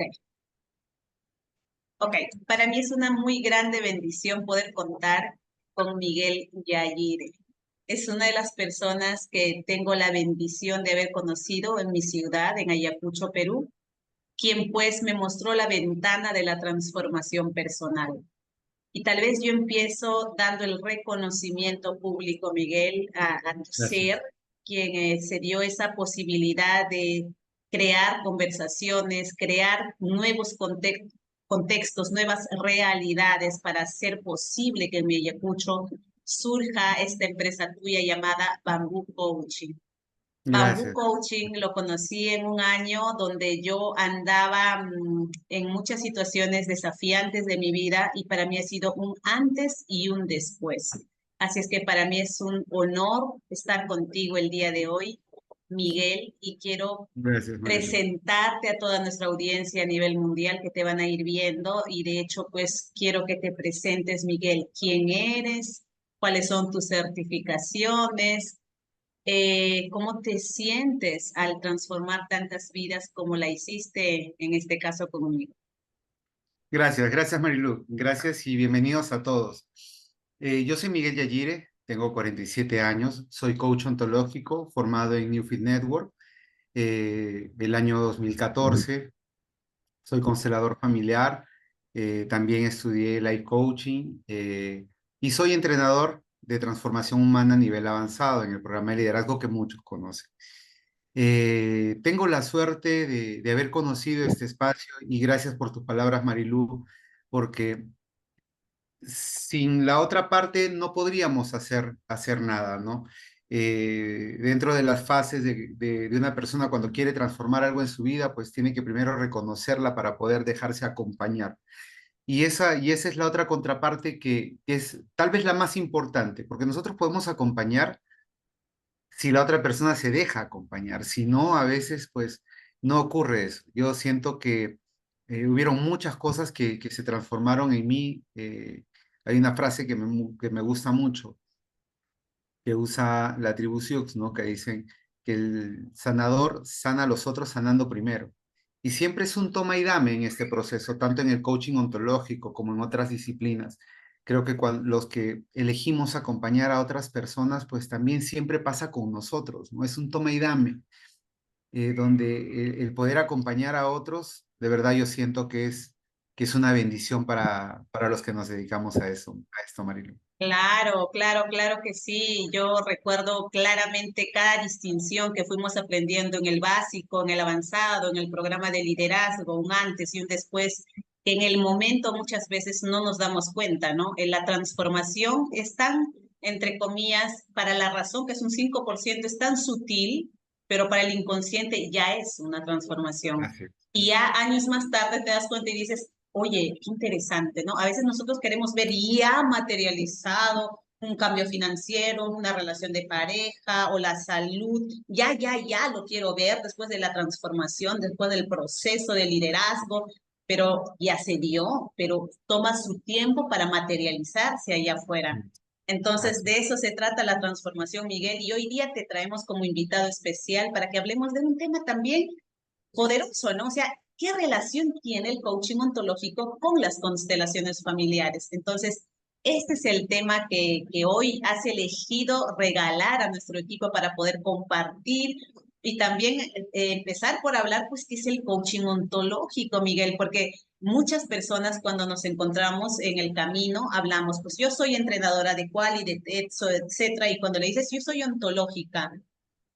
Ok, ok. Para mí es una muy grande bendición poder contar con Miguel Yayire. Es una de las personas que tengo la bendición de haber conocido en mi ciudad, en Ayacucho, Perú, quien pues me mostró la ventana de la transformación personal. Y tal vez yo empiezo dando el reconocimiento público, Miguel, a tu ser, Gracias. quien se dio esa posibilidad de crear conversaciones, crear nuevos contextos, nuevas realidades para hacer posible que en Ayacucho surja esta empresa tuya llamada Bamboo Coaching. Bamboo Gracias. Coaching lo conocí en un año donde yo andaba en muchas situaciones desafiantes de mi vida y para mí ha sido un antes y un después. Así es que para mí es un honor estar contigo el día de hoy, Miguel, y quiero Gracias, Marilu. presentarte a toda nuestra audiencia a nivel mundial que te van a ir viendo y de hecho pues quiero que te presentes, Miguel, quién eres, cuáles son tus certificaciones, ¿cómo te sientes al transformar tantas vidas como la hiciste en este caso conmigo? Gracias, Marilu. Gracias y bienvenidos a todos. Yo soy Miguel Yayire, tengo 47 años, soy coach ontológico formado en New Fit Network el año 2014. Soy constelador familiar, también estudié life coaching y soy entrenador de transformación humana a nivel avanzado en el programa de liderazgo que muchos conocen. Tengo la suerte de haber conocido este espacio y gracias por tus palabras, Marilú, porque sin la otra parte no podríamos hacer nada, ¿no? Dentro de las fases de una persona cuando quiere transformar algo en su vida, pues tiene que primero reconocerla para poder dejarse acompañar. Y esa es la otra contraparte que es tal vez la más importante, porque nosotros podemos acompañar si la otra persona se deja acompañar. Si no, a veces pues no ocurre eso. Yo siento que hubieron muchas cosas que se transformaron en mí. Hay una frase que me gusta mucho, que usa la tribu Sioux, ¿no? Que dicen que el sanador sana a los otros sanando primero. Y siempre es un toma y dame en este proceso, tanto en el coaching ontológico como en otras disciplinas. Creo que los que elegimos acompañar a otras personas, pues también siempre pasa con nosotros, ¿no? Es un toma y dame, donde el poder acompañar a otros, de verdad yo siento que es una bendición para los que nos dedicamos a esto, Marilu. Claro, claro, claro que sí. Yo recuerdo claramente cada distinción que fuimos aprendiendo en el básico, en el avanzado, en el programa de liderazgo, un antes y un después, que en el momento muchas veces no nos damos cuenta, ¿no? En la transformación es tan, entre comillas, para la razón que es un 5%, es tan sutil, pero para el inconsciente ya es una transformación. Gracias. Y ya años más tarde te das cuenta y dices, oye, qué interesante, ¿no? A veces nosotros queremos ver ya materializado un cambio financiero, una relación de pareja o la salud. Ya lo quiero ver después de la transformación, después del proceso de liderazgo, pero ya se dio, pero toma su tiempo para materializarse allá afuera. Entonces, Así. de eso se trata la transformación, Miguel, y hoy día te traemos como invitado especial para que hablemos de un tema también poderoso, ¿no? O sea, ¿qué relación tiene el coaching ontológico con las constelaciones familiares? Entonces, este es el tema que hoy has elegido regalar a nuestro equipo para poder compartir y también empezar por hablar, pues, qué es el coaching ontológico, Miguel, porque muchas personas cuando nos encontramos en el camino hablamos, pues yo soy entrenadora de quali, de TEDxo, etcétera, y cuando le dices yo soy ontológica,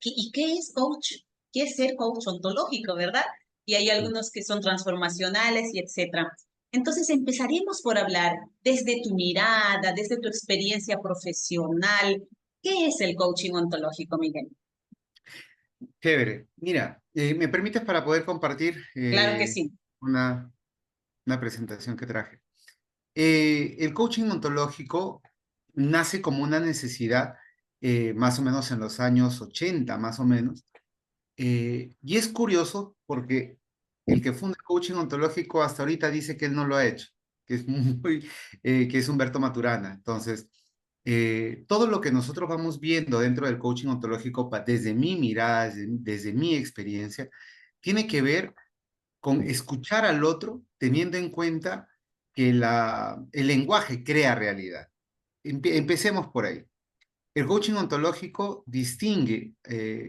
¿y qué es coach? ¿Qué es ser coach ontológico, verdad? Y hay algunos que son transformacionales y etcétera. Entonces empezaremos por hablar desde tu mirada, desde tu experiencia profesional. ¿Qué es el coaching ontológico, Miguel? Chévere. Mira, ¿me permites para poder compartir Claro que sí. una, una presentación que traje? El coaching ontológico nace como una necesidad más o menos en los años 80, más o menos. Y es curioso porque el que funda el coaching ontológico hasta ahorita dice que él no lo ha hecho, que es que es Humberto Maturana. Entonces, todo lo que nosotros vamos viendo dentro del coaching ontológico, desde mi mirada, desde mi experiencia, tiene que ver con escuchar al otro, teniendo en cuenta que el lenguaje crea realidad. Empecemos por ahí. El coaching ontológico distingue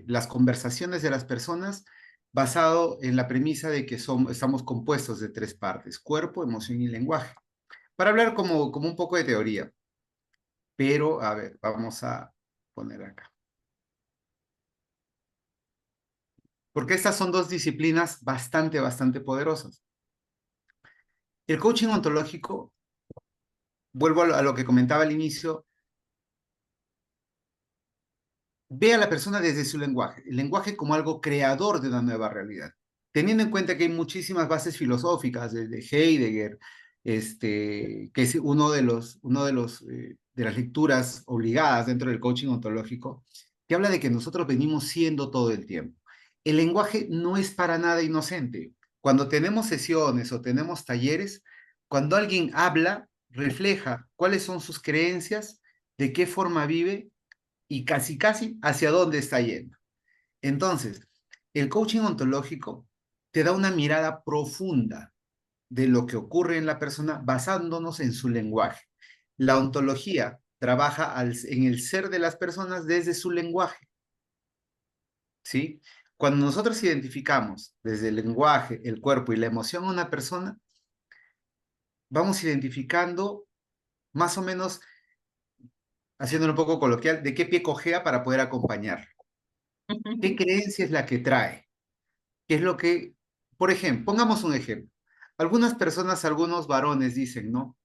las conversaciones de las personas basado en la premisa de que estamos compuestos de tres partes: cuerpo, emoción y lenguaje. Para hablar como un poco de teoría, pero a ver, vamos a poner acá. Porque estas son dos disciplinas bastante poderosas. El coaching ontológico, vuelvo a lo que comentaba al inicio, ve a la persona desde su lenguaje, el lenguaje como algo creador de una nueva realidad, teniendo en cuenta que hay muchísimas bases filosóficas, desde Heidegger, que es de las lecturas obligadas dentro del coaching ontológico, que habla de que nosotros venimos siendo todo el tiempo. El lenguaje no es para nada inocente. Cuando tenemos sesiones o tenemos talleres, cuando alguien habla, refleja cuáles son sus creencias, de qué forma vive y casi hacia dónde está yendo. Entonces, el coaching ontológico te da una mirada profunda de lo que ocurre en la persona basándonos en su lenguaje. La ontología trabaja en el ser de las personas desde su lenguaje, ¿sí? Cuando nosotros identificamos desde el lenguaje, el cuerpo y la emoción a una persona, vamos identificando más o menos, haciéndolo un poco coloquial, de qué pie cojea para poder acompañar. ¿Qué creencia es la que trae? ¿Qué es lo que, por ejemplo, pongamos un ejemplo? Algunas personas, algunos varones dicen, ¿no?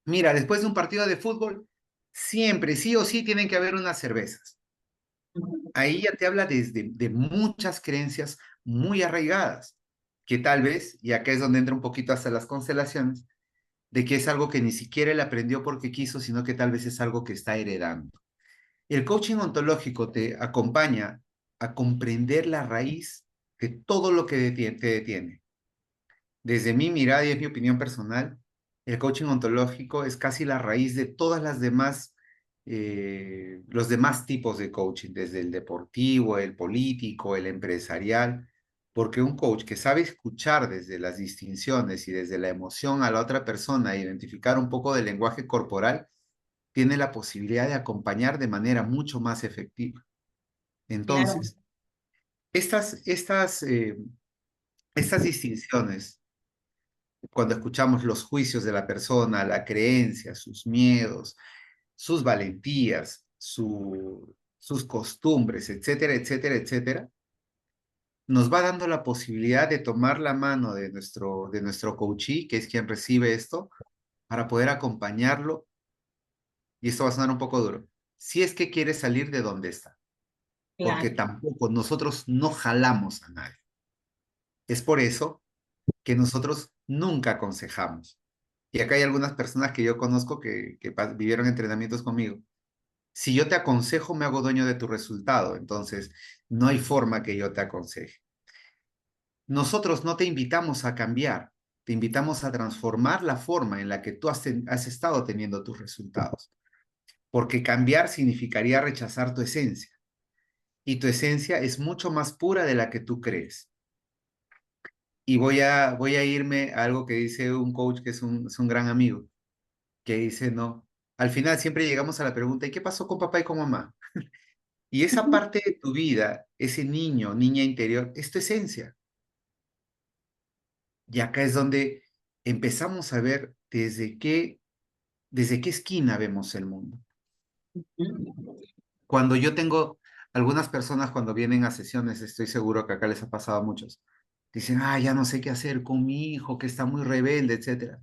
Mira, después de un partido de fútbol, siempre, sí o sí, tienen que haber unas cervezas. Ahí ya te habla de muchas creencias muy arraigadas, que tal vez, y acá es donde entra un poquito hasta las constelaciones, de que es algo que ni siquiera él aprendió porque quiso, sino que tal vez es algo que está heredando. El coaching ontológico te acompaña a comprender la raíz de todo lo que te detiene. Desde mi mirada y es mi opinión personal, el coaching ontológico es casi la raíz de todas las demás, los demás tipos de coaching, desde el deportivo, el político, el empresarial, porque un coach que sabe escuchar desde las distinciones y desde la emoción a la otra persona, identificar un poco del lenguaje corporal, tiene la posibilidad de acompañar de manera mucho más efectiva. Claro. Entonces, estas distinciones, cuando escuchamos los juicios de la persona, la creencia, sus miedos, sus valentías, sus costumbres, etcétera, nos va dando la posibilidad de tomar la mano de nuestro coachee, que es quien recibe esto, para poder acompañarlo, y esto va a sonar un poco duro, si es que quiere salir de donde está, porque Claro. tampoco nosotros no jalamos a nadie. Es por eso que nosotros nunca aconsejamos. Y acá hay algunas personas que yo conozco que vivieron entrenamientos conmigo. Si yo te aconsejo, me hago dueño de tu resultado. Entonces, no hay forma que yo te aconseje. Nosotros no te invitamos a cambiar, te invitamos a transformar la forma en la que tú has estado teniendo tus resultados. Porque cambiar significaría rechazar tu esencia. Y tu esencia es mucho más pura de la que tú crees. Y voy a irme a algo que dice un coach que es un gran amigo, que dice, no, al final siempre llegamos a la pregunta, ¿y qué pasó con papá y con mamá? Y esa parte de tu vida, ese niño, niña interior, es tu esencia. Y acá es donde empezamos a ver desde qué esquina vemos el mundo. Cuando yo tengo algunas personas cuando vienen a sesiones, estoy seguro que acá les ha pasado a muchos, dicen, ah, ya no sé qué hacer con mi hijo que está muy rebelde, etcétera.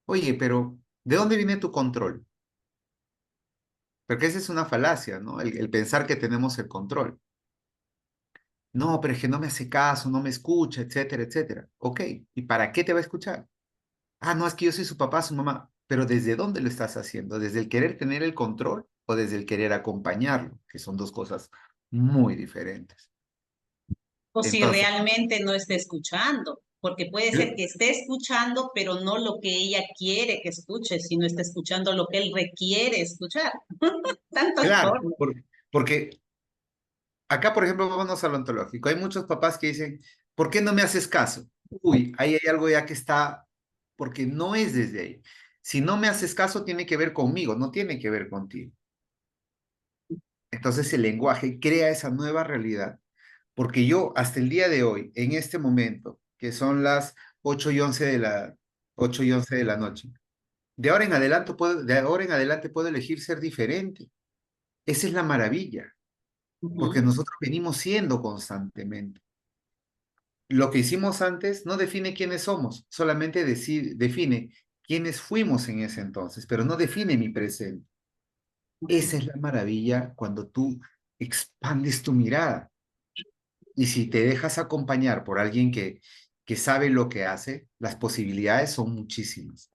Oye, pero ¿de dónde viene tu control? Porque esa es una falacia, ¿no? El pensar que tenemos el control. No, pero es que no me hace caso, no me escucha, etcétera. Ok, ¿y para qué te va a escuchar? Ah, no, es que yo soy su papá, su mamá. Pero ¿desde dónde lo estás haciendo? ¿Desde el querer tener el control o desde el querer acompañarlo? Que son dos cosas muy diferentes. O si Entonces, realmente no está escuchando, porque puede ser que esté escuchando, pero no lo que ella quiere que escuche, sino está escuchando lo que él requiere escuchar. Tantas claro, formas. porque acá, por ejemplo, vámonos al ontológico. Hay muchos papás que dicen, ¿por qué no me haces caso? Uy, ahí hay algo ya que está, porque no es desde ahí. Si no me haces caso, tiene que ver conmigo, no tiene que ver contigo. Entonces el lenguaje crea esa nueva realidad, porque yo hasta el día de hoy, en este momento, que son las 8:11 de la noche, de ahora en adelante puedo elegir ser diferente. Esa es la maravilla, porque Ujú, nosotros venimos siendo constantemente. Lo que hicimos antes no define quiénes somos, solamente define quiénes fuimos en ese entonces, pero no define mi presente. ujú. Esa es la maravilla cuando tú expandes tu mirada. Y si te dejas acompañar por alguien que sabe lo que hace, las posibilidades son muchísimas.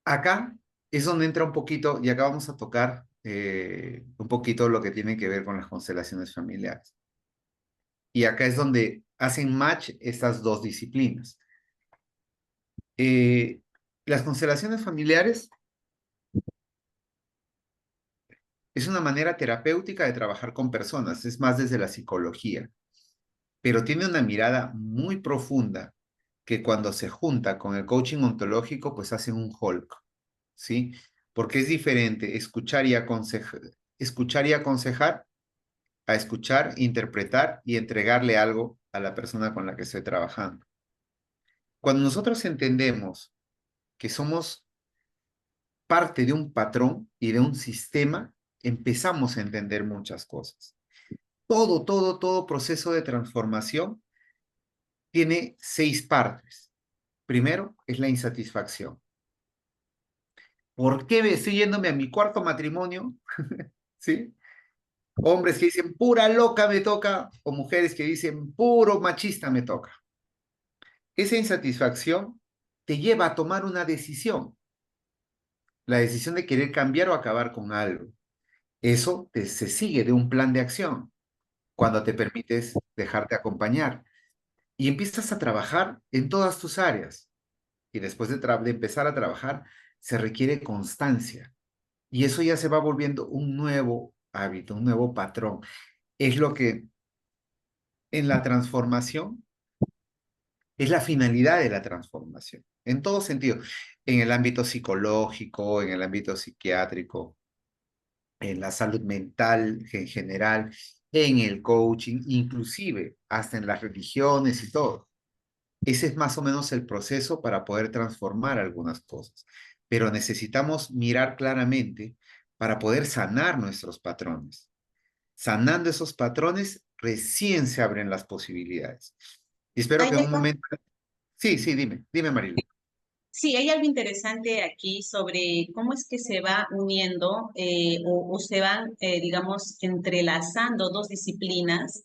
Acá es donde entra un poquito, y acá vamos a tocar un poquito lo que tiene que ver con las constelaciones familiares. Y acá es donde hacen match estas dos disciplinas. Eh, las constelaciones familiares es una manera terapéutica de trabajar con personas, es más desde la psicología, pero tiene una mirada muy profunda que cuando se junta con el coaching ontológico, pues hacen un Hulk, ¿sí? Porque es diferente escuchar y aconsejar a escuchar, interpretar y entregarle algo a la persona con la que estoy trabajando. Cuando nosotros entendemos que somos parte de un patrón y de un sistema, empezamos a entender muchas cosas. Todo proceso de transformación tiene 6 partes. Primero es la insatisfacción. ¿Por qué me estoy yéndome a mi cuarto matrimonio? ¿Sí? Hombres que dicen pura loca me toca o mujeres que dicen puro machista me toca. Esa insatisfacción te lleva a tomar una decisión, la decisión de querer cambiar o acabar con algo. Se sigue de un plan de acción cuando te permites dejarte acompañar y empiezas a trabajar en todas tus áreas. Y después de empezar a trabajar, se requiere constancia. Y eso ya se va volviendo un nuevo hábito, un nuevo patrón. Es lo que en la transformación es la finalidad de la transformación, en todo sentido, en el ámbito psicológico, en el ámbito psiquiátrico, en la salud mental en general, en el coaching, inclusive hasta en las religiones y todo. Ese es más o menos el proceso para poder transformar algunas cosas, pero necesitamos mirar claramente para poder sanar nuestros patrones. Sanando esos patrones, recién se abren las posibilidades. Y espero Hay que en un algo, momento... Sí, sí, dime, Marilu. sí, hay algo interesante aquí sobre cómo es que se va uniendo o se van, digamos, entrelazando dos disciplinas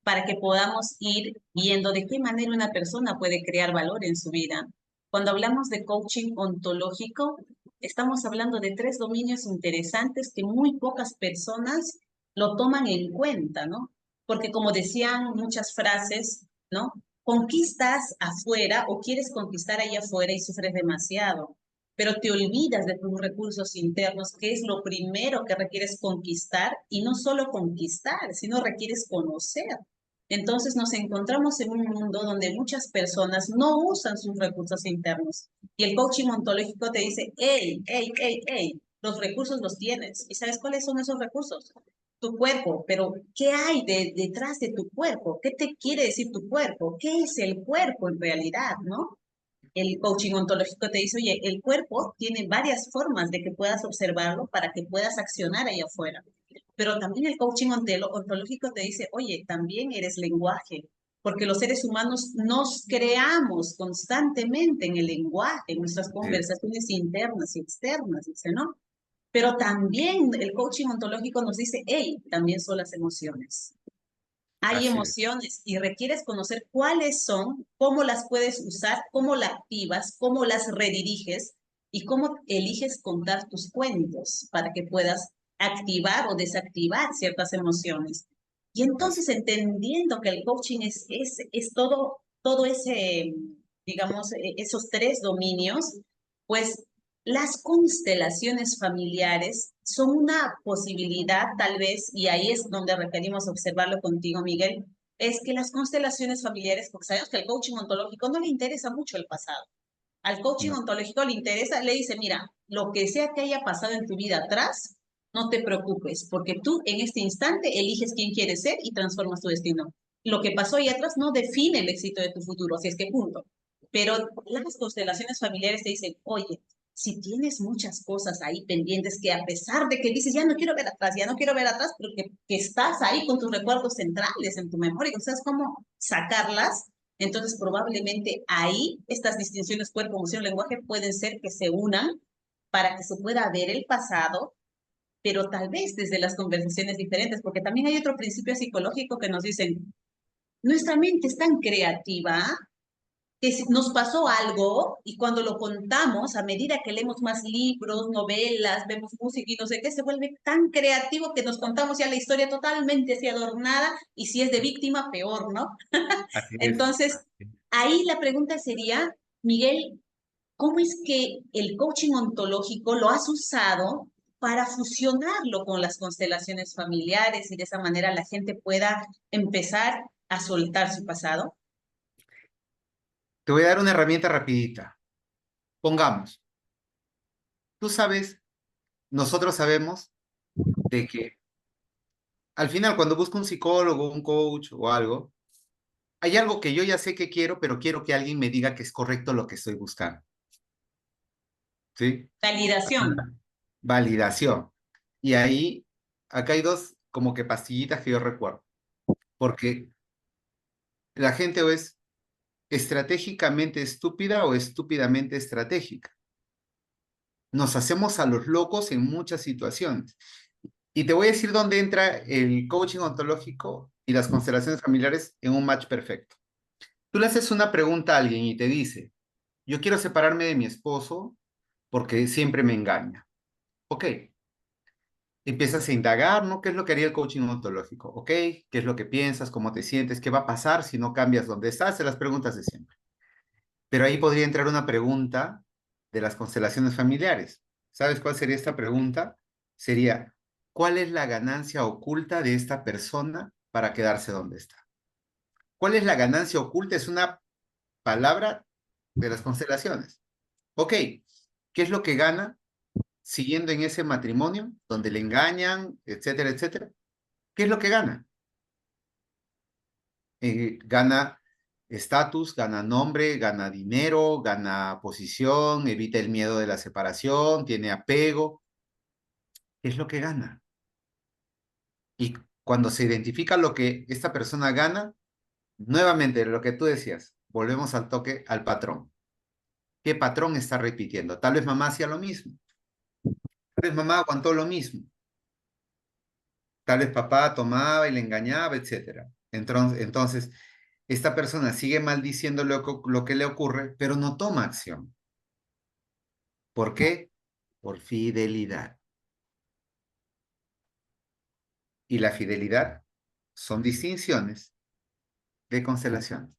para que podamos ir viendo de qué manera una persona puede crear valor en su vida. Cuando hablamos de coaching ontológico, estamos hablando de tres dominios interesantes que muy pocas personas lo toman en cuenta, ¿no? Porque como decían muchas frases, ¿no? Conquistas afuera o quieres conquistar allá afuera y sufres demasiado, pero te olvidas de tus recursos internos, que es lo primero que requieres conquistar, y no solo conquistar, sino requieres conocer. Entonces nos encontramos en un mundo donde muchas personas no usan sus recursos internos. Y el coaching ontológico te dice, hey, los recursos los tienes. ¿Y sabes cuáles son esos recursos? Tu cuerpo, pero ¿qué hay detrás de tu cuerpo? ¿Qué te quiere decir tu cuerpo? ¿Qué es el cuerpo en realidad, no? El coaching ontológico te dice, oye, el cuerpo tiene varias formas de que puedas observarlo para que puedas accionar ahí afuera. Pero también el coaching ontológico te dice, oye, también eres lenguaje, porque los seres humanos nos creamos constantemente en el lenguaje, en nuestras Sí, conversaciones internas y externas, dice, ¿no? Pero también el coaching ontológico nos dice, hey, también son las emociones. Hay así es. emociones y requieres conocer cuáles son, cómo las puedes usar, cómo las activas, cómo las rediriges y cómo eliges contar tus cuentos para que puedas activar o desactivar ciertas emociones. Y Así. entonces entendiendo que el coaching es todo ese, digamos, esos tres dominios, pues las constelaciones familiares son una posibilidad, tal vez, y ahí es donde requerimos observarlo contigo, Miguel, es que las constelaciones familiares, porque sabemos que al coaching ontológico no le interesa mucho el pasado. Al coaching No. ontológico le interesa, le dice, mira, lo que sea que haya pasado en tu vida atrás, no te preocupes, porque tú en este instante eliges quién quieres ser y transformas tu destino. Lo que pasó ahí atrás no define el éxito de tu futuro, así es que punto. Pero las constelaciones familiares te dicen, oye, si tienes muchas cosas ahí pendientes que a pesar de que dices, ya no quiero ver atrás, ya no quiero ver atrás, pero que estás ahí con tus recuerdos centrales en tu memoria, que sabes cómo sacarlas, entonces probablemente ahí estas distinciones cuerpo, emoción, lenguaje pueden ser que se unan para que se pueda ver el pasado, pero tal vez desde las conversaciones diferentes, porque también hay otro principio psicológico que nos dicen, nuestra mente es tan creativa que nos pasó algo y cuando lo contamos, a medida que leemos más libros, novelas, vemos música y no sé qué, se vuelve tan creativo que nos contamos ya la historia totalmente así adornada y si es de víctima, peor, ¿no? Así es. Entonces, ahí la pregunta sería, Miguel, ¿cómo es que el coaching ontológico lo has usado para fusionarlo con las constelaciones familiares y de esa manera la gente pueda empezar a soltar su pasado? Te voy a dar una herramienta rapidita. Pongamos, tú sabes, nosotros sabemos de que al final cuando busco un psicólogo, un coach o algo, hay algo que yo ya sé que quiero, pero quiero que alguien me diga que es correcto lo que estoy buscando. ¿Sí? Validación. Validación. Y ahí, acá hay dos como que pastillitas que yo recuerdo. Porque la gente o es estratégicamente estúpida o estúpidamente estratégica. Nos hacemos a los locos en muchas situaciones. Y te voy a decir dónde entra el coaching ontológico y las constelaciones familiares en un match perfecto. Tú le haces una pregunta a alguien y te dice, yo quiero separarme de mi esposo porque siempre me engaña. Ok, empiezas a indagar, ¿no? ¿Qué es lo que haría el coaching ontológico? Ok, ¿qué es lo que piensas? ¿Cómo te sientes? ¿Qué va a pasar si no cambias donde estás? Las preguntas de siempre. Pero ahí podría entrar una pregunta de las constelaciones familiares. ¿Sabes cuál sería esta pregunta? Sería, ¿cuál es la ganancia oculta de esta persona para quedarse donde está? ¿Cuál es la ganancia oculta? Es una palabra de las constelaciones. Ok, ¿qué es lo que gana siguiendo en ese matrimonio donde le engañan, etcétera, etcétera? ¿Qué es lo que gana? Gana estatus, gana nombre, gana dinero, gana posición, evita el miedo de la separación, tiene apego. ¿Qué es lo que gana? Y cuando se identifica lo que esta persona gana, nuevamente lo que tú decías, volvemos al toque al patrón. ¿Qué patrón está repitiendo? Tal vez mamá hacía lo mismo, tal vez mamá aguantó lo mismo, tal vez papá tomaba y le engañaba, etcétera. Entonces, esta persona sigue maldiciendo lo que le ocurre, pero no toma acción. ¿Por qué? Por fidelidad. Y la fidelidad son distinciones de constelación.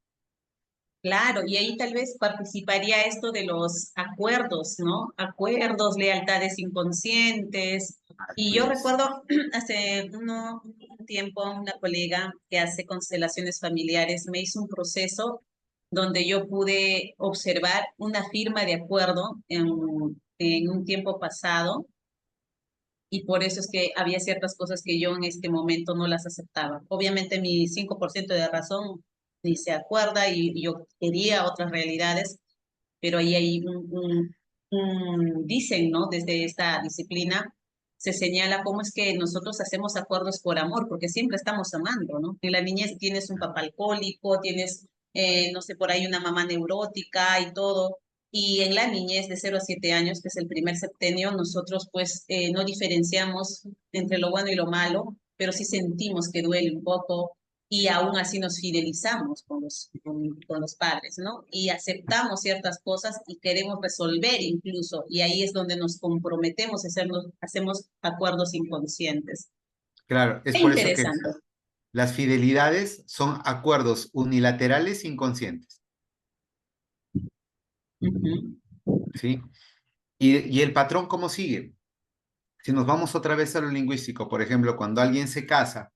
Claro, y ahí tal vez participaría esto de los acuerdos, ¿no? Acuerdos, lealtades inconscientes. Y Así yo es. recuerdo hace un tiempo una colega que hace constelaciones familiares me hizo un proceso donde yo pude observar una firma de acuerdo en un tiempo pasado y por eso es que había ciertas cosas que yo en este momento no las aceptaba. Obviamente mi 5% de razón ni se acuerda y yo quería otras realidades, pero ahí hay dicen, ¿no? Desde esta disciplina se señala cómo es que nosotros hacemos acuerdos por amor, porque siempre estamos amando, ¿no? En la niñez tienes un papá alcohólico, tienes, no sé, por ahí una mamá neurótica y todo. Y en la niñez de 0 a 7 años, que es el primer septenio, nosotros pues no diferenciamos entre lo bueno y lo malo, pero sí sentimos que duele un poco y aún así nos fidelizamos con los padres, ¿no? Y aceptamos ciertas cosas y queremos resolver incluso, y ahí es donde nos comprometemos, hacemos acuerdos inconscientes. Claro, es Qué por eso que interesante. las fidelidades son acuerdos unilaterales inconscientes, Ujú. ¿sí? Y el patrón, ¿cómo sigue? Si nos vamos otra vez a lo lingüístico, por ejemplo, cuando alguien se casa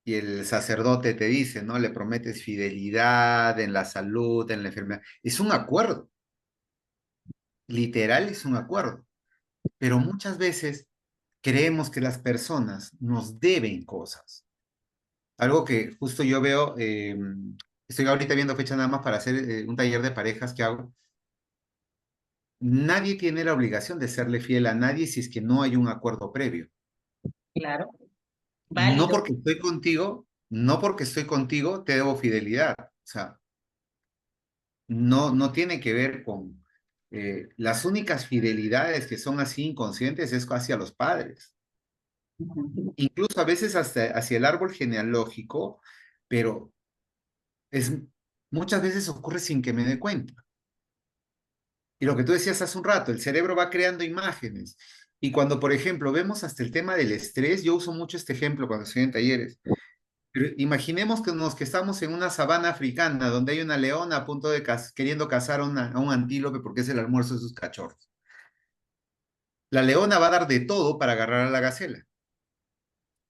y el sacerdote te dice, ¿no? Le prometes fidelidad en la salud, en la enfermedad. Es un acuerdo, literal es un acuerdo. Pero muchas veces creemos que las personas nos deben cosas. Algo que justo yo veo, estoy ahorita viendo fecha nada más para hacer un taller de parejas que hago. Nadie tiene la obligación de serle fiel a nadie si es que no hay un acuerdo previo. Claro, No válido. porque estoy contigo, no porque estoy contigo, te debo fidelidad. O sea, no tiene que ver con las únicas fidelidades que son así inconscientes es hacia los padres. Ujú. Incluso a veces hasta hacia el árbol genealógico, pero es, muchas veces ocurre sin que me dé cuenta. Y lo que tú decías hace un rato, el cerebro va creando imágenes. Y cuando, por ejemplo, vemos hasta el tema del estrés, yo uso mucho este ejemplo cuando estoy en talleres. Pero imaginemos que estamos en una sabana africana donde hay una leona a punto de queriendo cazar a un antílope porque es el almuerzo de sus cachorros. La leona va a dar de todo para agarrar a la gacela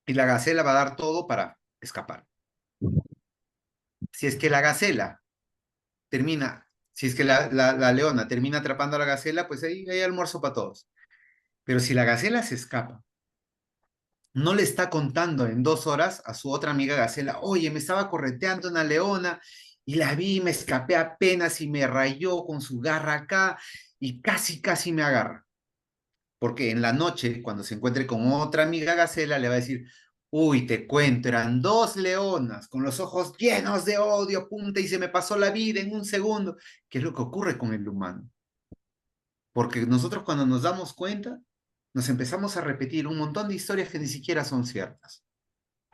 y la gacela va a dar todo para escapar. Si es que la gacela termina, si es que la leona termina atrapando a la gacela, pues ahí hay almuerzo para todos. Pero si la gacela se escapa, no le está contando en 2 horas a su otra amiga gacela, oye, me estaba correteando una leona y la vi, me escapé apenas y me rayó con su garra acá y casi me agarra. Porque en la noche, cuando se encuentre con otra amiga gacela, le va a decir, uy, te cuento, eran 2 leonas con los ojos llenos de odio, punta, y se me pasó la vida en un segundo. ¿Qué es lo que ocurre con el humano? Porque nosotros cuando nos damos cuenta, nos empezamos a repetir un montón de historias que ni siquiera son ciertas.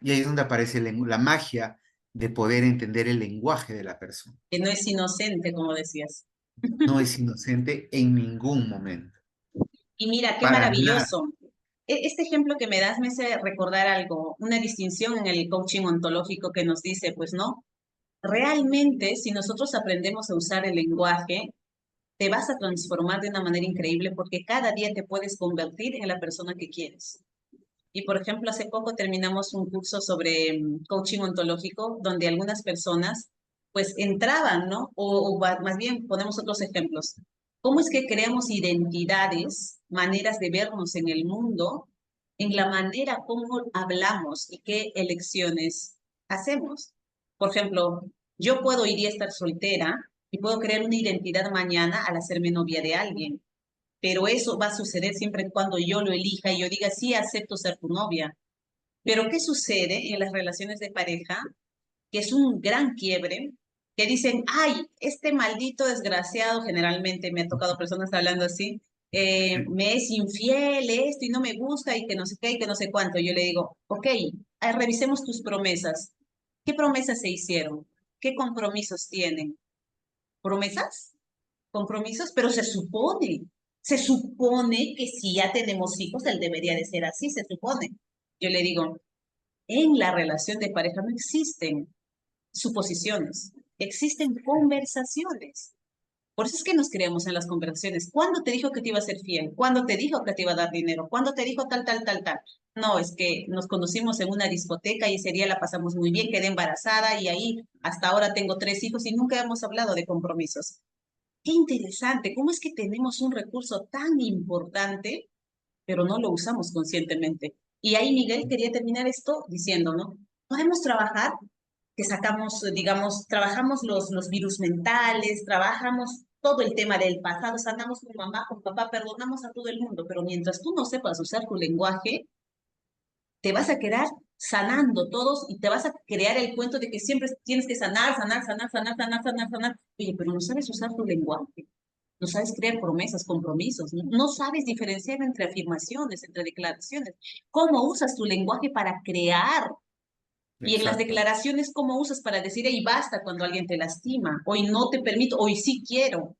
Y ahí es donde aparece la magia de poder entender el lenguaje de la persona. Que no es inocente, como decías. No es inocente en ningún momento. Y mira, qué Para nada. maravilloso. Este ejemplo que me das me hace recordar algo, una distinción en el coaching ontológico que nos dice, pues no, realmente si nosotros aprendemos a usar el lenguaje, te vas a transformar de una manera increíble porque cada día te puedes convertir en la persona que quieres. Y por ejemplo, hace poco terminamos un curso sobre coaching ontológico donde algunas personas pues entraban, ¿no? Más bien ponemos otros ejemplos. ¿Cómo es que creamos identidades, maneras de vernos en el mundo, en la manera como hablamos y qué elecciones hacemos? Por ejemplo, yo puedo hoy día estar soltera y puedo crear una identidad mañana al hacerme novia de alguien, pero eso va a suceder siempre y cuando yo lo elija y yo diga, sí, acepto ser tu novia. Pero ¿qué sucede en las relaciones de pareja? Que es un gran quiebre, que dicen, ay, este maldito desgraciado, generalmente me ha tocado personas hablando así, me es infiel esto y no me gusta y que no sé qué y que no sé cuánto. Yo le digo, ok, revisemos tus promesas. ¿Qué promesas se hicieron? ¿Qué compromisos tienen? ¿Promesas? Compromisos, pero se supone que si ya tenemos hijos, él debería de ser así, se supone. Yo le digo, en la relación de pareja no existen suposiciones, existen conversaciones. Por eso es que nos creamos en las conversaciones. ¿Cuándo te dijo que te iba a ser fiel? ¿Cuándo te dijo que te iba a dar dinero? ¿Cuándo te dijo tal, tal, tal, tal? No, es que nos conocimos en una discoteca y ese día la pasamos muy bien, quedé embarazada y ahí hasta ahora tengo 3 hijos y nunca hemos hablado de compromisos. Qué interesante, cómo es que tenemos un recurso tan importante, pero no lo usamos conscientemente. Y ahí Miguel quería terminar esto diciendo, ¿no? Podemos trabajar, que sacamos, digamos, trabajamos los virus mentales, trabajamos todo el tema del pasado, sanamos con mamá, con papá, perdonamos a todo el mundo, pero mientras tú no sepas usar tu lenguaje, te vas a quedar sanando todos y te vas a crear el cuento de que siempre tienes que sanar, sanar, sanar, sanar, sanar, sanar, sanar. Oye, pero no sabes usar tu lenguaje, no sabes crear promesas, compromisos, no sabes diferenciar entre afirmaciones, entre declaraciones. ¿Cómo usas tu lenguaje para crear? Y en las Exacto, declaraciones, ¿cómo usas para decir, hey, basta cuando alguien te lastima? Hoy no te permito, hoy sí quiero.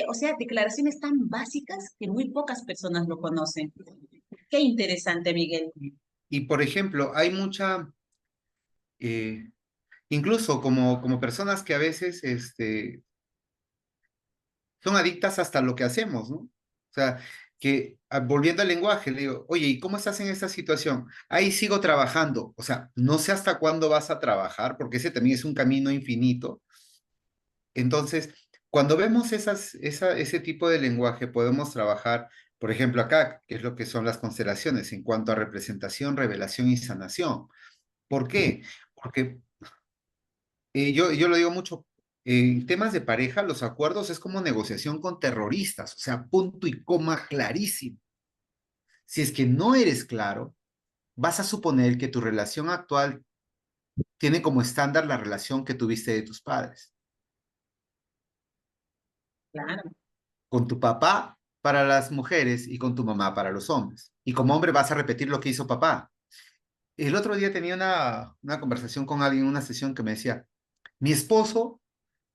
O sea, declaraciones tan básicas que muy pocas personas lo conocen. Qué interesante, Miguel. y por ejemplo, hay mucha, eh, incluso como personas que a veces son adictas hasta lo que hacemos, ¿no? O sea, que, volviendo al lenguaje, le digo, oye, ¿y cómo estás en esta situación? Ahí sigo trabajando. O sea, no sé hasta cuándo vas a trabajar, porque ese también es un camino infinito. Entonces, cuando vemos ese tipo de lenguaje, podemos trabajar, por ejemplo, acá, que es lo que son las constelaciones, en cuanto a representación, revelación y sanación. ¿Por qué? Porque yo lo digo mucho, en temas de pareja, los acuerdos es como negociación con terroristas, o sea, punto y coma clarísimo. Si es que no eres claro, vas a suponer que tu relación actual tiene como estándar la relación que tuviste de tus padres, Claro, con tu papá para las mujeres y con tu mamá para los hombres. Y como hombre vas a repetir lo que hizo papá. El otro día tenía una conversación con alguien en una sesión que me decía, mi esposo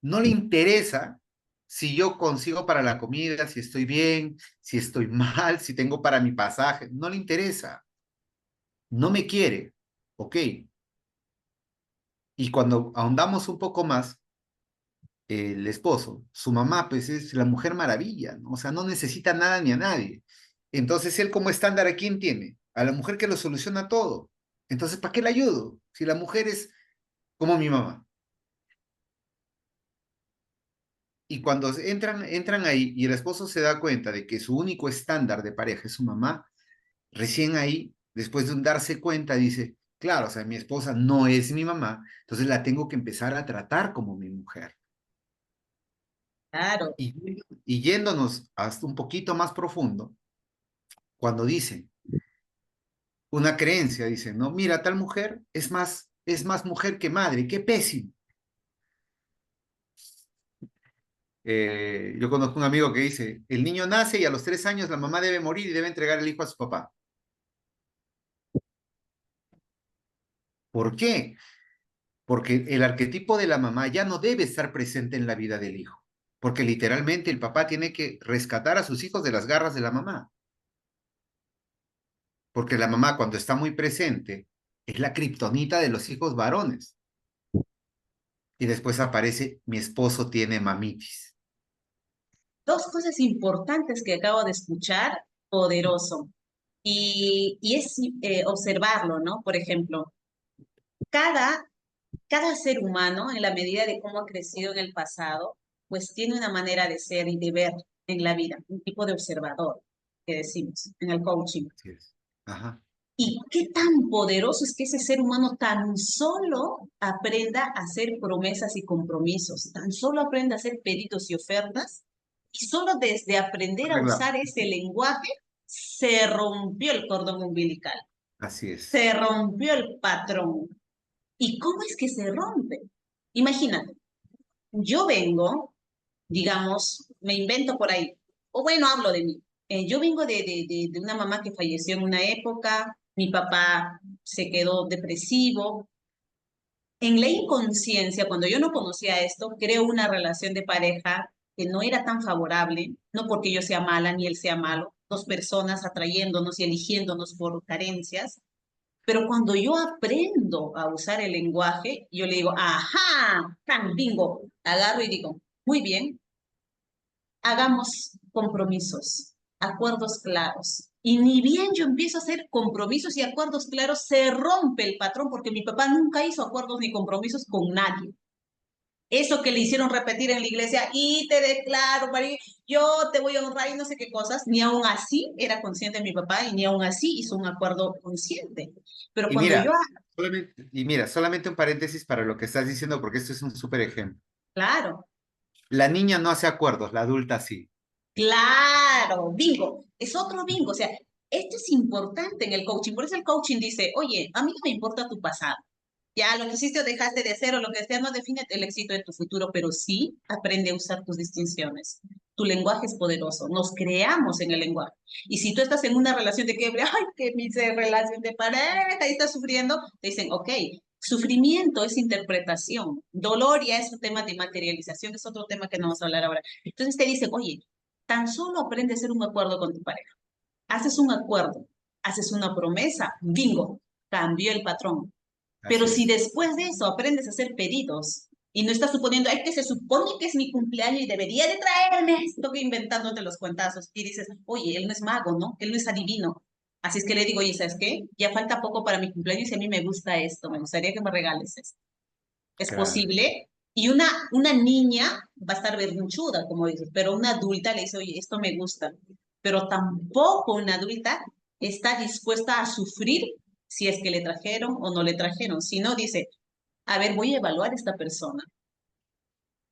no le interesa si yo consigo para la comida, si estoy bien, si estoy mal, si tengo para mi pasaje. No le interesa. No me quiere. Ok. Y cuando ahondamos un poco más, el esposo, su mamá, pues es la mujer maravilla, ¿no? O sea, no necesita nada ni a nadie. Entonces, él como estándar, ¿a quién tiene? A la mujer que lo soluciona todo. Entonces, ¿para qué le ayudo? Si la mujer es como mi mamá. Y cuando entran ahí y el esposo se da cuenta de que su único estándar de pareja es su mamá, recién ahí, después de un darse cuenta, dice, claro, o sea, mi esposa no es mi mamá, entonces la tengo que empezar a tratar como mi mujer. claro. Y, y yéndonos hasta un poquito más profundo, cuando dicen una creencia, dicen, no, mira, tal mujer es más mujer que madre, qué pésimo. Yo conozco un amigo que dice, el niño nace y a los 3 años la mamá debe morir y debe entregar el hijo a su papá. ¿Por qué? Porque el arquetipo de la mamá ya no debe estar presente en la vida del hijo, porque literalmente el papá tiene que rescatar a sus hijos de las garras de la mamá, porque la mamá cuando está muy presente es la kriptonita de los hijos varones. Y después aparece, mi esposo tiene mamitis. Dos cosas importantes que acabo de escuchar, poderoso. Y es observarlo, ¿no? Por ejemplo, cada, cada ser humano, en la medida de cómo ha crecido en el pasado, pues tiene una manera de ser y de ver en la vida, un tipo de observador, que decimos en el coaching. Así es. Ajá. ¿Y qué tan poderoso es que ese ser humano tan solo aprenda a hacer promesas y compromisos, tan solo aprenda a hacer pedidos y ofertas? Y solo desde aprender a Arreglado. usar ese lenguaje se rompió el cordón umbilical, Así es. se rompió el patrón. ¿Y cómo es que se rompe? Imagínate, yo vengo, digamos, me invento por ahí, o bueno, hablo de mí. Yo vengo de una mamá que falleció en una época, mi papá se quedó depresivo. En la inconsciencia, cuando yo no conocía esto, creo una relación de pareja que no era tan favorable, no porque yo sea mala ni él sea malo, dos personas atrayéndonos y eligiéndonos por carencias, pero cuando yo aprendo a usar el lenguaje, yo le digo, ajá, tan bingo, agarro y digo, muy bien, hagamos compromisos, acuerdos claros. Y ni bien yo empiezo a hacer compromisos y acuerdos claros, se rompe el patrón porque mi papá nunca hizo acuerdos ni compromisos con nadie. Eso que le hicieron repetir en la iglesia, y te declaro, María, yo te voy a honrar y no sé qué cosas, ni aún así era consciente mi papá y ni aún así hizo un acuerdo consciente. Pero Y cuando yo, mira, solamente un paréntesis para lo que estás diciendo, porque esto es un súper ejemplo. claro, La niña no hace acuerdos, la adulta sí. claro, bingo, es otro bingo. O sea, esto es importante en el coaching. Por eso el coaching dice, oye, a mí no me importa tu pasado. Ya lo que hiciste o dejaste de hacer o lo que sea no define el éxito de tu futuro, pero sí aprende a usar tus distinciones. Tu lenguaje es poderoso. Nos creamos en el lenguaje. Y si tú estás en una relación de quiebre, ay, que mi relación de pareja y estás sufriendo, te dicen, ok, sufrimiento es interpretación. Dolor ya es un tema de materialización, es otro tema que no vamos a hablar ahora. Entonces te dicen, oye, tan solo aprende a hacer un acuerdo con tu pareja. Haces un acuerdo, haces una promesa, bingo, cambió el patrón. Pero Así si es. después de eso aprendes a hacer pedidos Y no estás suponiendo, ay, que se supone que es mi cumpleaños y debería de traerme esto, que inventándote los cuentazos. Y dices, oye, él no es mago, ¿no? Él no es adivino. Así es que le digo, oye, ¿sabes qué? Ya falta poco para mi cumpleaños y a mí me gusta esto, me gustaría que me regales esto. ¿Es Claro. posible? Y una niña va a estar berrinchuda, como dices, pero una adulta le dice, oye, esto me gusta. Pero tampoco una adulta está dispuesta a sufrir si es que le trajeron o no le trajeron. Si no, dice, a ver, voy a evaluar a esta persona.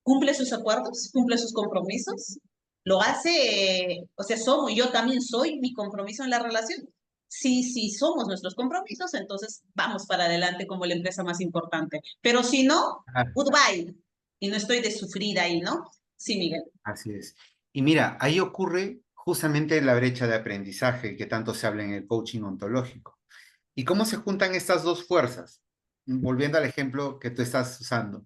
¿Cumple sus acuerdos? ¿Cumple sus compromisos? ¿Lo hace? O sea, somos, yo también soy mi compromiso en la relación. Si somos nuestros compromisos, entonces vamos para adelante como la empresa más importante. Pero si no, Ah, goodbye. Y no estoy de sufrir ahí, ¿no? Sí, Miguel. así es. Y mira, ahí ocurre justamente la brecha de aprendizaje que tanto se habla en el coaching ontológico. ¿Y cómo se juntan estas dos fuerzas? Volviendo al ejemplo que tú estás usando.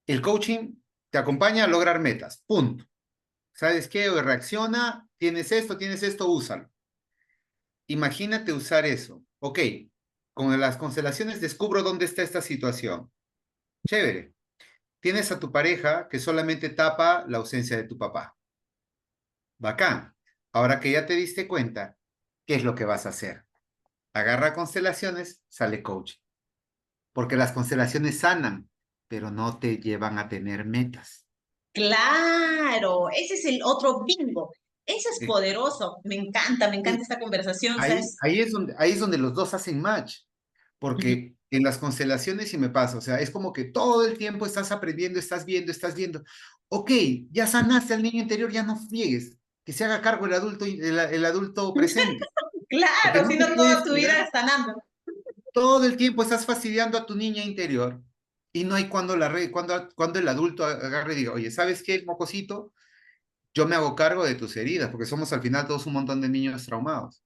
El coaching te acompaña a lograr metas, punto. ¿Sabes qué? Reacciona, tienes esto, úsalo. Imagínate usar eso. Ok, con las constelaciones descubro dónde está esta situación. Chévere. Tienes a tu pareja que solamente tapa la ausencia de tu papá. Bacán. Ahora que ya te diste cuenta, ¿qué es lo que vas a hacer? Agarra constelaciones, sale coaching. Porque las constelaciones sanan, pero no te llevan a tener metas. Claro, ese es el otro bingo. Ese es Eh, poderoso. Me encanta esta conversación, ¿sabes? ahí es donde los dos hacen match. Porque en las constelaciones sí me pasa, o sea, es como que todo el tiempo estás aprendiendo, estás viendo. Ok, ya sanaste al niño interior, ya no friegues, que se haga cargo el adulto, el adulto presente, porque Claro, no si te no toda puedes tu quedar vida sanando. todo el tiempo estás fastidiando a tu niña interior y no hay cuando el adulto agarre y diga, oye, ¿sabes qué, mocosito? Yo me hago cargo de tus heridas, porque somos al final todos un montón de niños traumados.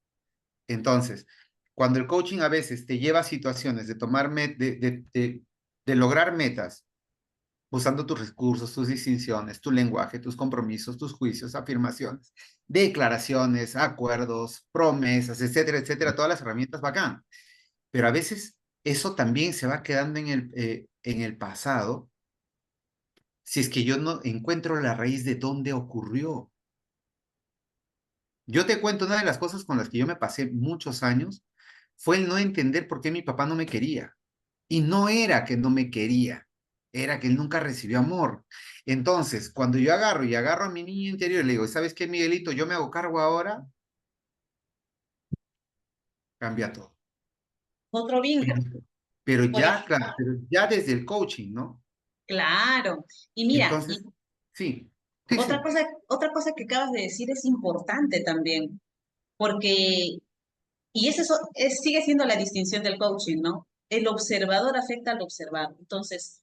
Entonces, cuando el coaching a veces te lleva a situaciones de de lograr metas, usando tus recursos, tus distinciones, tu lenguaje, tus compromisos, tus juicios, afirmaciones, declaraciones, acuerdos, promesas, etcétera, etcétera, todas las herramientas bacán. Pero a veces eso también se va quedando en el pasado si es que yo no encuentro la raíz de dónde ocurrió. Yo te cuento una de las cosas con las que yo me pasé muchos años fue el no entender por qué mi papá no me quería. Y no era que no me quería, era que él nunca recibió amor. Entonces, cuando yo agarro a mi niño interior y le digo, ¿sabes qué, Miguelito? Yo me hago cargo ahora, cambia todo. Otro bingo. Pero, pero Por ya, ejemplo, claro, pero ya desde el coaching, ¿no? claro. Y mira, Entonces, y sí, sí, sí. otra cosa que acabas de decir es importante también, porque, y sigue siendo la distinción del coaching, ¿no? El observador afecta al observado. Entonces,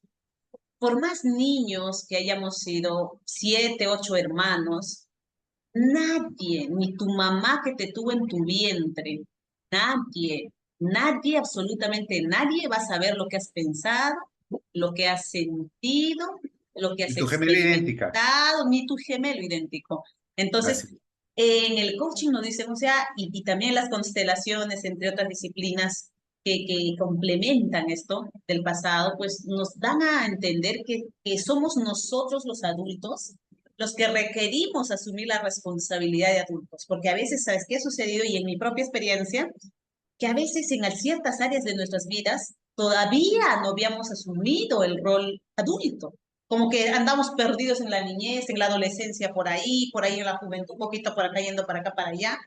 por más niños que hayamos sido, 7, 8 hermanos, nadie, ni tu mamá que te tuvo en tu vientre, nadie, nadie, absolutamente nadie va a saber lo que has pensado, lo que has sentido, lo que has Y tu gemela idéntica. experimentado, ni tu gemelo idéntico. Entonces, Así. en el coaching nos dicen, o sea, y también las constelaciones, entre otras disciplinas que complementan esto del pasado, pues nos dan a entender que somos nosotros los adultos los que requerimos asumir la responsabilidad de adultos, porque a veces, ¿sabes qué ha sucedido? Y en mi propia experiencia, que a veces en ciertas áreas de nuestras vidas todavía no habíamos asumido el rol adulto, como que andamos perdidos en la niñez, en la adolescencia, por ahí en la juventud, un poquito por acá, yendo para acá, para allá,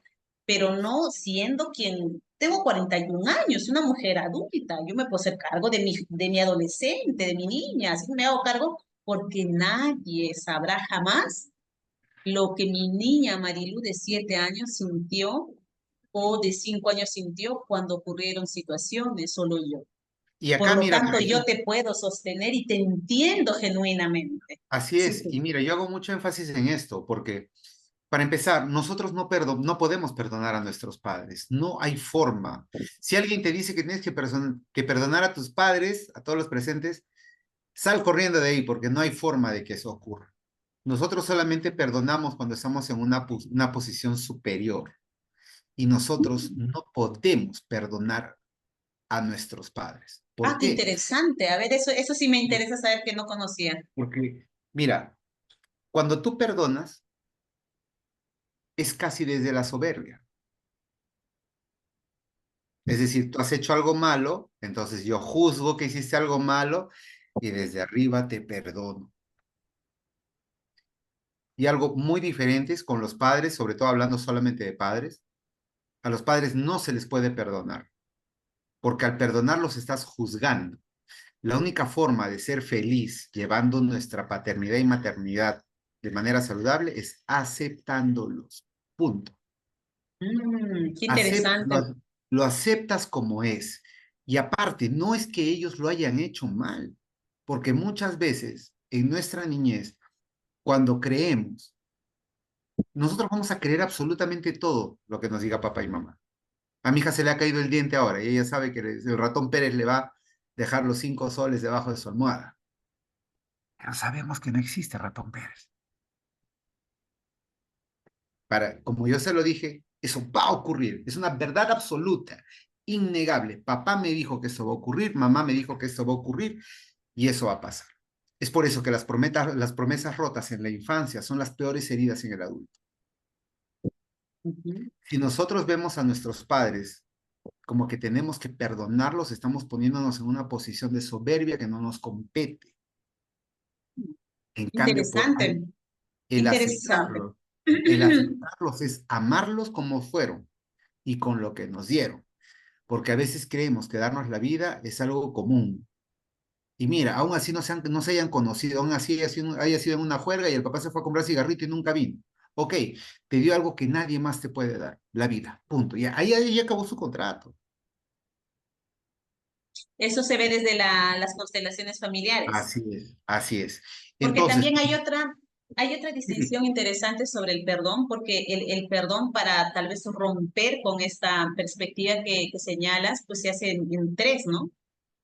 pero no siendo quien... Tengo 41 años, una mujer adulta, yo me puedo hacer cargo de mi adolescente, de mi niña, así me hago cargo porque nadie sabrá jamás lo que mi niña Marilu de 7 años sintió o de 5 años sintió cuando ocurrieron situaciones, solo yo. Y Por acá, lo mira, tanto, yo Marilu, te puedo sostener y te entiendo genuinamente. así Sí, es. sí. Y mira, yo hago mucho énfasis en esto, porque para empezar, nosotros no podemos perdonar a nuestros padres. No hay forma. Si alguien te dice que tienes que perdonar a tus padres, a todos los presentes, sal corriendo de ahí, porque no hay forma de que eso ocurra. Nosotros solamente perdonamos cuando estamos en una posición superior y nosotros no podemos perdonar a nuestros padres. Ah, ¿Por qué qué? interesante. A ver, eso sí me interesa saber que no conocía. Porque, mira, cuando tú perdonas, es casi desde la soberbia. Es decir, tú has hecho algo malo, entonces yo juzgo que hiciste algo malo y desde arriba te perdono. Y algo muy diferente es con los padres, sobre todo hablando solamente de padres. A los padres no se les puede perdonar, porque al perdonarlos estás juzgando. La única forma de ser feliz llevando nuestra paternidad y maternidad de manera saludable es aceptándolos. Punto. Qué Acept- interesante. lo, lo aceptas como es. Y aparte, no es que ellos lo hayan hecho mal, porque muchas veces en nuestra niñez, cuando creemos, nosotros vamos a creer absolutamente todo lo que nos diga papá y mamá. A mi hija se le ha caído el diente ahora y ella sabe que el ratón Pérez le va a dejar los 5 soles debajo de su almohada. Pero sabemos que no existe ratón Pérez. Como yo se lo dije, eso va a ocurrir. Es una verdad absoluta, innegable. Papá me dijo que eso va a ocurrir, mamá me dijo que eso va a ocurrir y eso va a pasar. Es por eso que las promesas rotas en la infancia son las peores heridas en el adulto. Ujú. Si nosotros vemos a nuestros padres como que tenemos que perdonarlos, estamos poniéndonos en una posición de soberbia que no nos compete. En cambio, Interesante, el interesante. aceptarlos, el aceptarlos es amarlos como fueron y con lo que nos dieron. Porque a veces creemos que darnos la vida es algo común. Y mira, aún así no se hayan conocido, aún así haya sido en una juerga y el papá se fue a comprar cigarrito y nunca vino. Ok, te dio algo que nadie más te puede dar, la vida, punto. Y ahí acabó su contrato. Eso se ve desde las constelaciones familiares. Así es, así es. Porque Entonces, también hay otra distinción interesante sobre el perdón, porque el perdón para tal vez romper con esta perspectiva que señalas, pues se hace en tres, ¿no?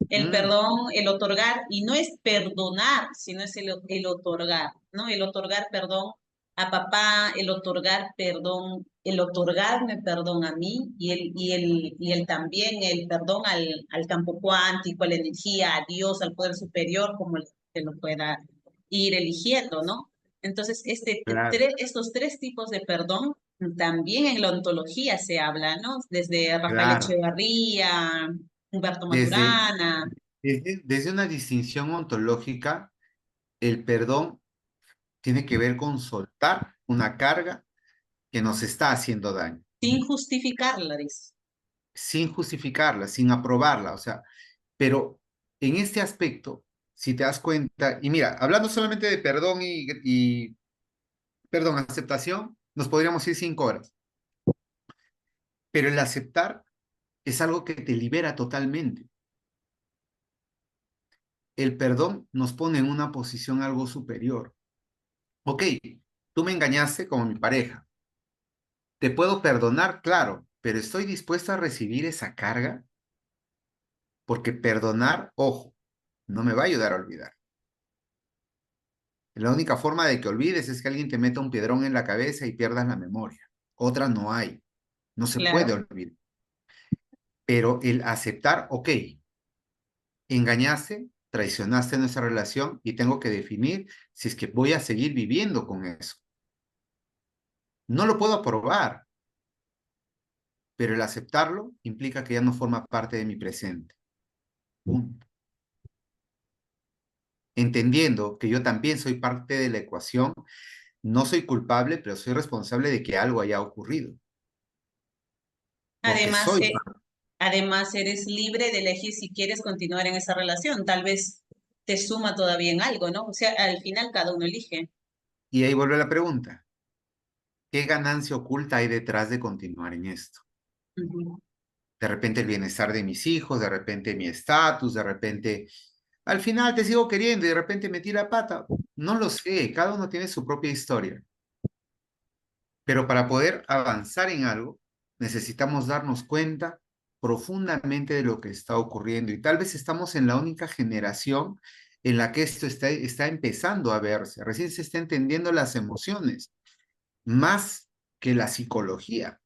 El mm, perdón, el otorgar, y no es perdonar, sino es el otorgar, ¿no? El otorgar perdón a papá, el otorgar perdón, el otorgarme perdón a mí y el también el perdón al campo cuántico, a la energía, a Dios, al poder superior, como se lo pueda ir eligiendo, ¿no? Entonces, claro, estos tres tipos de perdón también en la ontología se habla, ¿no? Desde Rafael claro. Echevarría, Humberto Desde, Maturana. desde una distinción ontológica, el perdón tiene que ver con soltar una carga que nos está haciendo daño, Sin justificarla, dice. sin justificarla, sin aprobarla, o sea, pero en este aspecto, si te das cuenta, y mira, hablando solamente de perdón perdón, aceptación, nos podríamos ir 5 horas, pero el aceptar es algo que te libera totalmente. El perdón nos pone en una posición algo superior. Ok, tú me engañaste como mi pareja. Te puedo perdonar, claro, pero estoy dispuesta a recibir esa carga porque perdonar, ojo, no me va a ayudar a olvidar. La única forma de que olvides es que alguien te meta un piedrón en la cabeza y pierdas la memoria. Otra no hay. No se puede Claro. olvidar. Pero el aceptar, ok, engañaste, traicionaste nuestra relación y tengo que definir si es que voy a seguir viviendo con eso. No lo puedo aprobar, pero el aceptarlo implica que ya no forma parte de mi presente. Punto. Entendiendo que yo también soy parte de la ecuación, no soy culpable, pero soy responsable de que algo haya ocurrido, porque Además, soy además, eres libre de elegir si quieres continuar en esa relación. Tal vez te suma todavía en algo, ¿no? O sea, al final cada uno elige. Y ahí vuelve la pregunta, ¿qué ganancia oculta hay detrás de continuar en esto? Ujú. De repente el bienestar de mis hijos, de repente mi estatus, de repente al final te sigo queriendo y de repente metí la pata. No lo sé, cada uno tiene su propia historia. Pero para poder avanzar en algo, necesitamos darnos cuenta profundamente de lo que está ocurriendo. Y tal vez estamos en la única generación en la que esto está empezando a verse. Recién se está entendiendo las emociones, más que la psicología.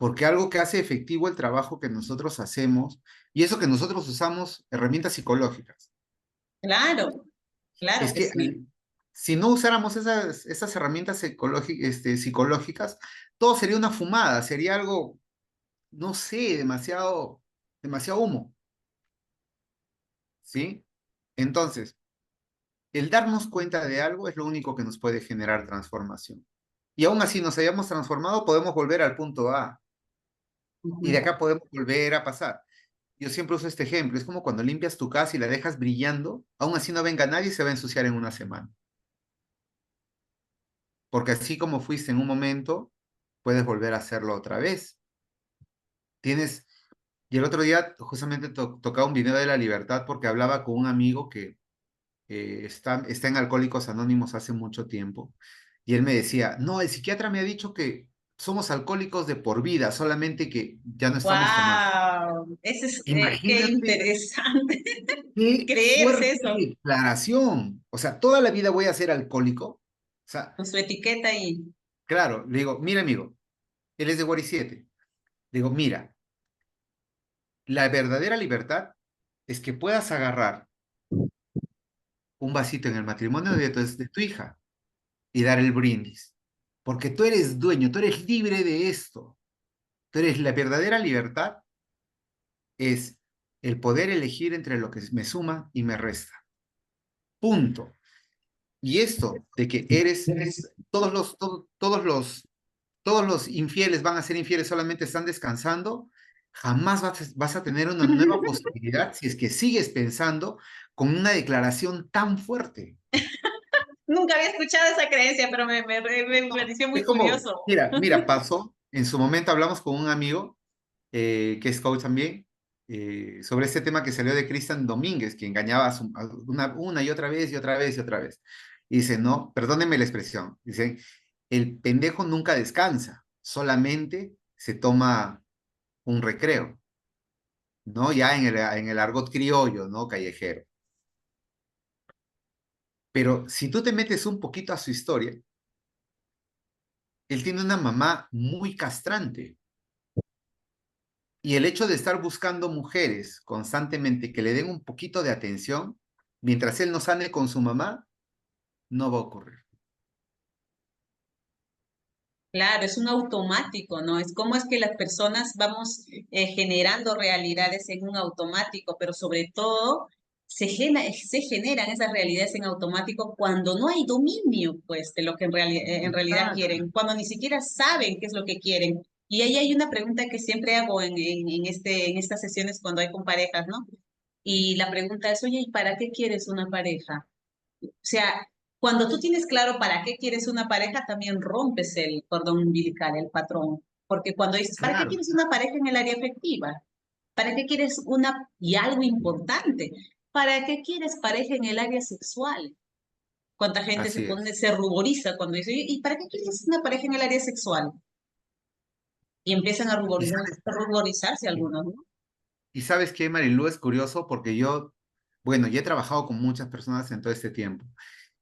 porque algo que hace efectivo el trabajo que nosotros hacemos, y eso que nosotros usamos herramientas psicológicas, Claro, claro es que que sí. si no usáramos esas herramientas psicológicas, todo sería una fumada, sería algo, no sé, demasiado humo, ¿sí? Entonces, el darnos cuenta de algo es lo único que nos puede generar transformación. Y aún así nos hayamos transformado, podemos volver al punto A y de Ujú. acá podemos volver a pasar. Yo siempre uso este ejemplo, es como cuando limpias tu casa y la dejas brillando, aún así no venga nadie y se va a ensuciar en una semana. Porque así como fuiste en un momento, puedes volver a hacerlo otra vez. Tienes, y el otro día justamente tocaba un video de la libertad porque hablaba con un amigo que está en Alcohólicos Anónimos hace mucho tiempo, y él me decía, no, el psiquiatra me ha dicho que somos alcohólicos de por vida, solamente que ya no estamos tomando. Wow, ese es, qué Imagínate interesante qué creerse fuerte eso, declaración. O sea, toda la vida voy a ser alcohólico. O sea, con su etiqueta y claro, le digo, mira amigo, él es de Guari 7. Le digo, mira, la verdadera libertad es que puedas agarrar un vasito en el matrimonio de tu hija y dar el brindis. Porque tú eres dueño, tú eres libre de esto. Tú eres la verdadera libertad, es el poder elegir entre lo que me suma y me resta. Punto. Y esto de que eres, todos los infieles van a ser infieles, solamente están descansando, jamás vas a tener una nueva posibilidad si es que sigues pensando con una declaración tan fuerte. nunca había escuchado esa creencia, pero me pareció muy Es como, curioso. mira, pasó, en su momento hablamos con un amigo que es coach también, sobre este tema que salió de Cristian Domínguez, que engañaba a una y otra vez y otra vez y otra vez. Y dice, no, perdónenme la expresión, dice, el pendejo nunca descansa, solamente se toma un recreo, ¿no? Ya en el argot criollo, ¿no? Callejero. Pero si tú te metes un poquito a su historia, él tiene una mamá muy castrante. Y el hecho de estar buscando mujeres constantemente que le den un poquito de atención, mientras él no sane con su mamá, no va a ocurrir. Claro, es un automático, ¿no? Es como es que las personas vamos generando realidades en un automático, pero sobre todo se generan esas realidades en automático cuando no hay dominio, pues, de lo que en realidad Exacto. quieren, cuando ni siquiera saben qué es lo que quieren. Y ahí hay una pregunta que siempre hago en estas sesiones cuando hay con parejas, ¿no? Y la pregunta es, oye, ¿y para qué quieres una pareja? O sea, cuando tú tienes claro para qué quieres una pareja, también rompes el cordón umbilical, el patrón. Porque cuando dices, ¿para qué Claro, quieres una pareja en el área afectiva? ¿Para qué quieres una, y algo importante, ¿para qué quieres pareja en el área sexual? ¿Cuánta gente así es. se ruboriza cuando dice, ¿y para qué quieres una pareja en el área sexual? Y empiezan a Y sabes, ruborizarse algunos, ¿no? y sabes qué, Marilú, es curioso porque yo, bueno, ya he trabajado con muchas personas en todo este tiempo.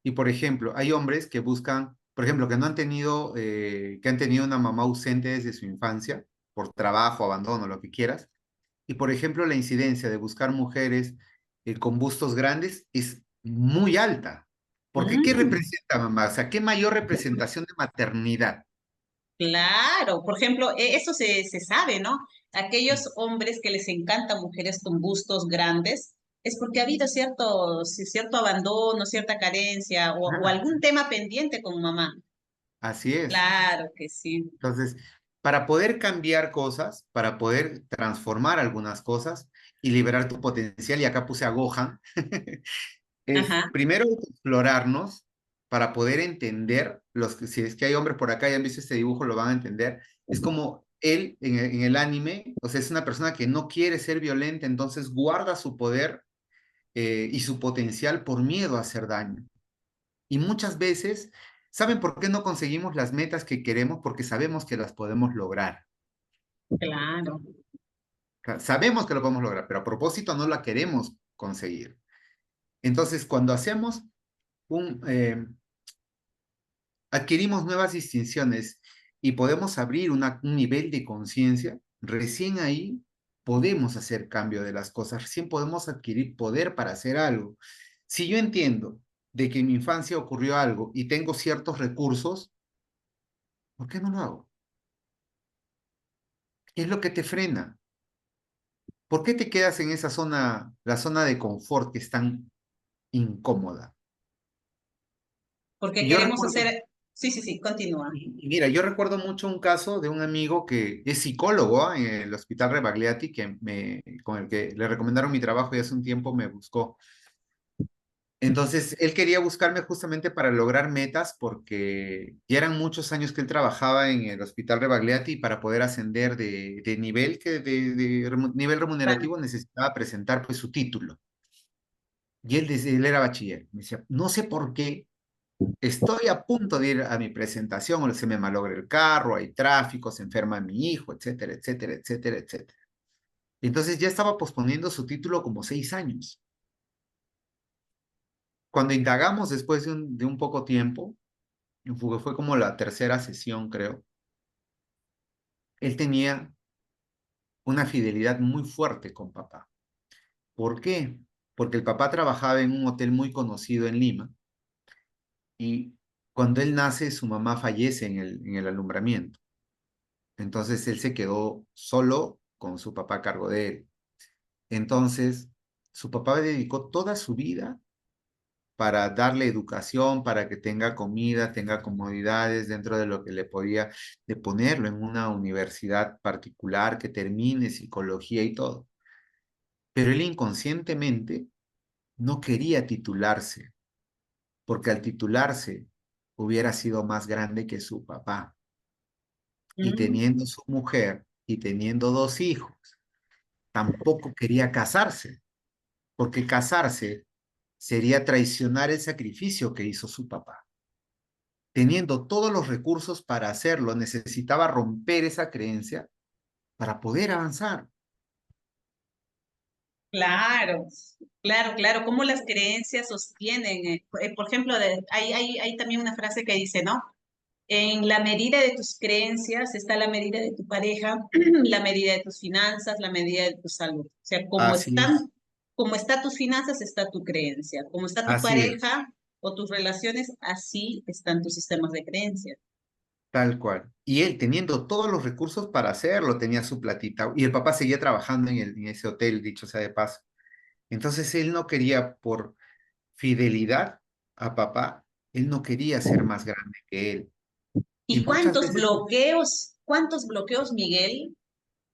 Y por ejemplo, hay hombres que buscan, por ejemplo, que no han tenido, que han tenido una mamá ausente desde su infancia, por trabajo, abandono, lo que quieras. Y por ejemplo, la incidencia de buscar mujeres con bustos grandes es muy alta. Porque ¿qué Mm. representa mamá? O sea, ¿qué mayor representación de maternidad? Claro, por ejemplo, eso se sabe, ¿no? Aquellos hombres que les encantan mujeres con bustos grandes, es porque ha habido cierto abandono, cierta carencia o Ah, algún tema pendiente con mamá. así es. Claro que sí. Entonces, para poder cambiar cosas, para poder transformar algunas cosas y liberar tu potencial, y acá puse a Gohan, es Ajá. primero explorarnos para poder entender, si es que hay hombres por acá y han visto este dibujo, lo van a entender. Es como él en el anime, o sea, es una persona que no quiere ser violenta, entonces guarda su poder y su potencial por miedo a hacer daño. Y muchas veces, ¿saben por qué no conseguimos las metas que queremos? Porque sabemos que las podemos lograr. Claro. O sea, sabemos que lo podemos lograr, pero a propósito no la queremos conseguir. Entonces, cuando un, adquirimos nuevas distinciones y podemos abrir un nivel de conciencia, recién ahí podemos hacer cambio de las cosas, recién podemos adquirir poder para hacer algo. Si yo entiendo de que en mi infancia ocurrió algo y tengo ciertos recursos, ¿por qué no lo hago? ¿Qué es lo que te frena? ¿Por qué te quedas en esa zona, la zona de confort que es tan incómoda? Porque Y yo queremos recuerdo, hacer, sí, sí, sí, continúa. y mira, yo recuerdo mucho un caso de un amigo que es psicólogo, en el Hospital Rebagliati, con el que le recomendaron mi trabajo y hace un tiempo me buscó. Entonces, él quería buscarme justamente para lograr metas porque ya eran muchos años que él trabajaba en el Hospital Rebagliati y para poder ascender de nivel, nivel Claro. remunerativo necesitaba presentar pues su título. Y él era bachiller. Me decía, no sé por qué, estoy a punto de ir a mi presentación, o se me malogra el carro, hay tráfico, se enferma mi hijo, etcétera, etcétera, etcétera, etcétera. Entonces ya estaba posponiendo su título como 6 años. Cuando indagamos después de un poco tiempo, fue como la tercera sesión, creo, él tenía una fidelidad muy fuerte con papá. ¿Por qué? Porque el papá trabajaba en un hotel muy conocido en Lima y cuando él nace, su mamá fallece en el alumbramiento. Entonces él se quedó solo con su papá a cargo de él. Entonces, su papá dedicó toda su vida para darle educación, para que tenga comida, tenga comodidades dentro de lo que le podía, de ponerlo en una universidad particular que termine psicología y todo. Pero él inconscientemente no quería titularse, porque al titularse hubiera sido más grande que su papá. Y Mm, teniendo su mujer y teniendo 2 hijos, tampoco quería casarse, porque casarse sería traicionar el sacrificio que hizo su papá. Teniendo todos los recursos para hacerlo, necesitaba romper esa creencia para poder avanzar. claro, claro, claro, cómo las creencias sostienen. Por ejemplo, hay también una frase que dice, ¿no? En la medida de tus creencias está la medida de tu pareja, la medida de tus finanzas, la medida de tu salud. O sea, Así es, como está tus finanzas, está tu creencia. Como está tu así es, pareja o tus relaciones, así están tus sistemas de creencias. tal cual. Y él teniendo todos los recursos para hacerlo, tenía su platita. Y el papá seguía trabajando en ese hotel, dicho sea de paso. Entonces él no quería, por fidelidad a papá, él no quería ser más grande que él. Y ¿Y muchas veces, cuántos bloqueos, Miguel?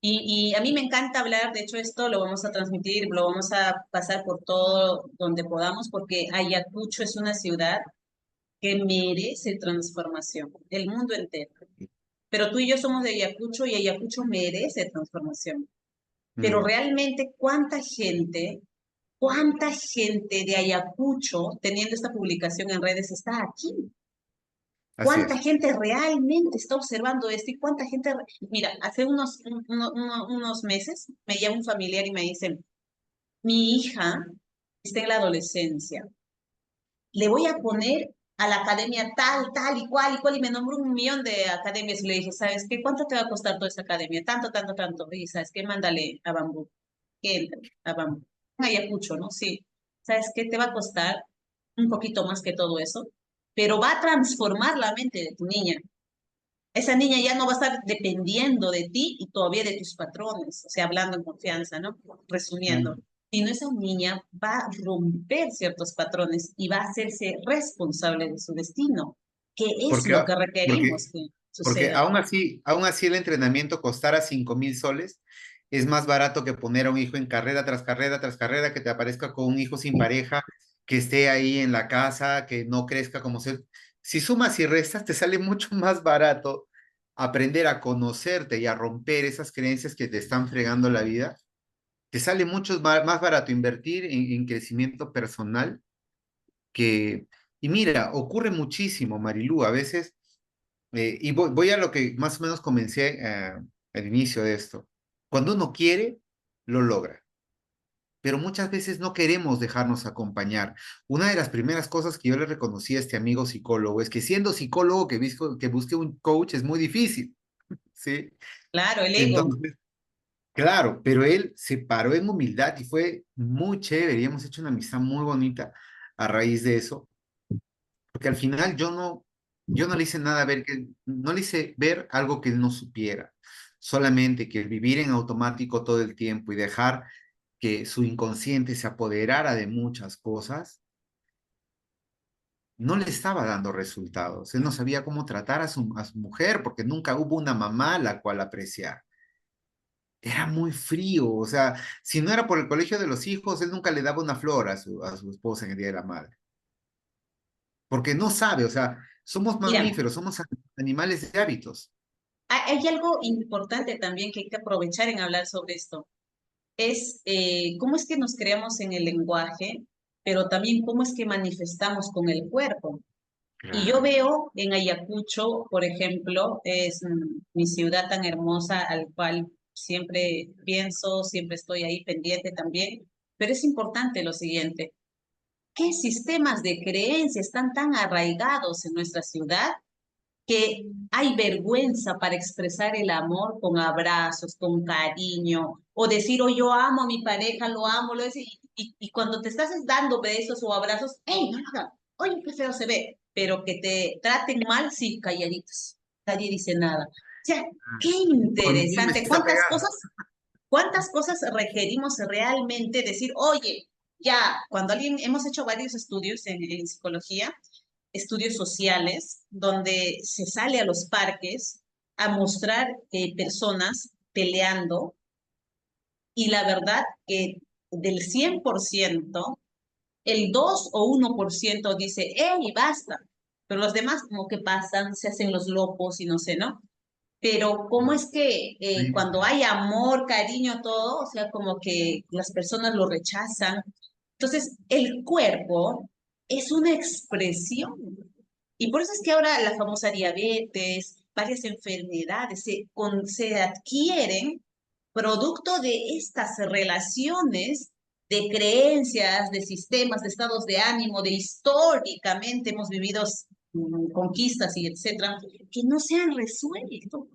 Y a mí me encanta hablar, de hecho esto lo vamos a transmitir, lo vamos a pasar por todo donde podamos, porque Ayacucho es una ciudad que merece transformación, el mundo entero. Pero tú y yo somos de Ayacucho y Ayacucho merece transformación. Pero mm, realmente, cuánta gente de Ayacucho, teniendo esta publicación en redes, está aquí? así ¿Cuánta es. gente realmente está observando esto? ¿Y cuánta gente? Mira, hace unos meses me llama un familiar y me dice, mi hija está en la adolescencia, le voy a poner a la academia tal, tal y cual, y me nombró un millón de academias y le dije, ¿sabes qué? ¿Cuánto te va a costar toda esta academia? Tanto, tanto, tanto. Y ¿sabes qué? Mándale a Bambú, que entre a Bambú. Ayacucho, ¿no? Sí. ¿Sabes qué? Te va a costar un poquito más que todo eso, pero va a transformar la mente de tu niña. Esa niña ya no va a estar dependiendo de ti y todavía de tus patrones, o sea, hablando en confianza, ¿no? Resumiendo, Mm. sino esa niña va a romper ciertos patrones y va a hacerse responsable de su destino, que es Porque, lo que requerimos porque, que porque suceda. aún así el entrenamiento costara 5.000 soles, es más barato que poner a un hijo en carrera tras carrera tras carrera, que te aparezca con un hijo sin pareja, que esté ahí en la casa, que no crezca como se... Si sumas y restas, te sale mucho más barato aprender a conocerte y a romper esas creencias que te están fregando la vida. Te sale mucho más barato invertir en crecimiento personal que... Y mira, ocurre muchísimo, Marilú, a veces y voy a lo que más o menos comencé al inicio de esto. Cuando uno quiere, lo logra. pero muchas veces no queremos dejarnos acompañar. Una de las primeras cosas que yo le reconocí a este amigo psicólogo es que siendo psicólogo que busque un coach es muy difícil, ¿sí? Claro, el ego. Entonces, claro, pero él se paró en humildad y fue muy chévere y hemos hecho una amistad muy bonita a raíz de eso, porque al final yo no le hice nada ver, no le hice ver algo que él no supiera, solamente que vivir en automático todo el tiempo y dejar que su inconsciente se apoderara de muchas cosas, no le estaba dando resultados. Él no sabía cómo tratar a su mujer porque nunca hubo una mamá a la cual apreciar. Era muy frío, o sea, si no era por el colegio de los hijos, él nunca le daba una flor a su esposa en el Día de la Madre, porque no sabe, o sea, somos Mira, mamíferos, somos animales de hábitos. hay algo importante también que hay que aprovechar en hablar sobre esto. Es cómo es que nos creamos en el lenguaje, pero también cómo es que manifestamos con el cuerpo. Y yo Claro. veo en Ayacucho, por ejemplo, es mi ciudad tan hermosa al cual siempre pienso, siempre estoy ahí pendiente también, pero es importante lo siguiente, ¿qué sistemas de creencia están tan arraigados en nuestra ciudad que hay vergüenza para expresar el amor con abrazos, con cariño, o decir, oh, yo amo a mi pareja, lo amo, y cuando te estás dando besos o abrazos, ¡hey, no lo hagas! Oye, qué feo se ve, pero que te traten mal, sí, calladitos, nadie dice nada. O sea, qué Conmigo me interesante, estás apegada. cuántas cosas requerimos realmente decir, oye, ya, cuando alguien, hemos hecho varios estudios en psicología, estudios sociales, donde se sale a los parques a mostrar personas peleando y la verdad que del 100% el 2 o 1% dice, ¡ey, basta! Pero los demás como que pasan, se hacen los locos y no sé, ¿no? Pero cómo es que Sí. cuando hay amor, cariño, todo, o sea, como que las personas lo rechazan. Entonces, el cuerpo es una expresión. Y por eso es que ahora la famosa diabetes, varias enfermedades se adquieren producto de estas relaciones de creencias, de sistemas, de estados de ánimo, de históricamente hemos vivido conquistas y etcétera, que no se han resuelto,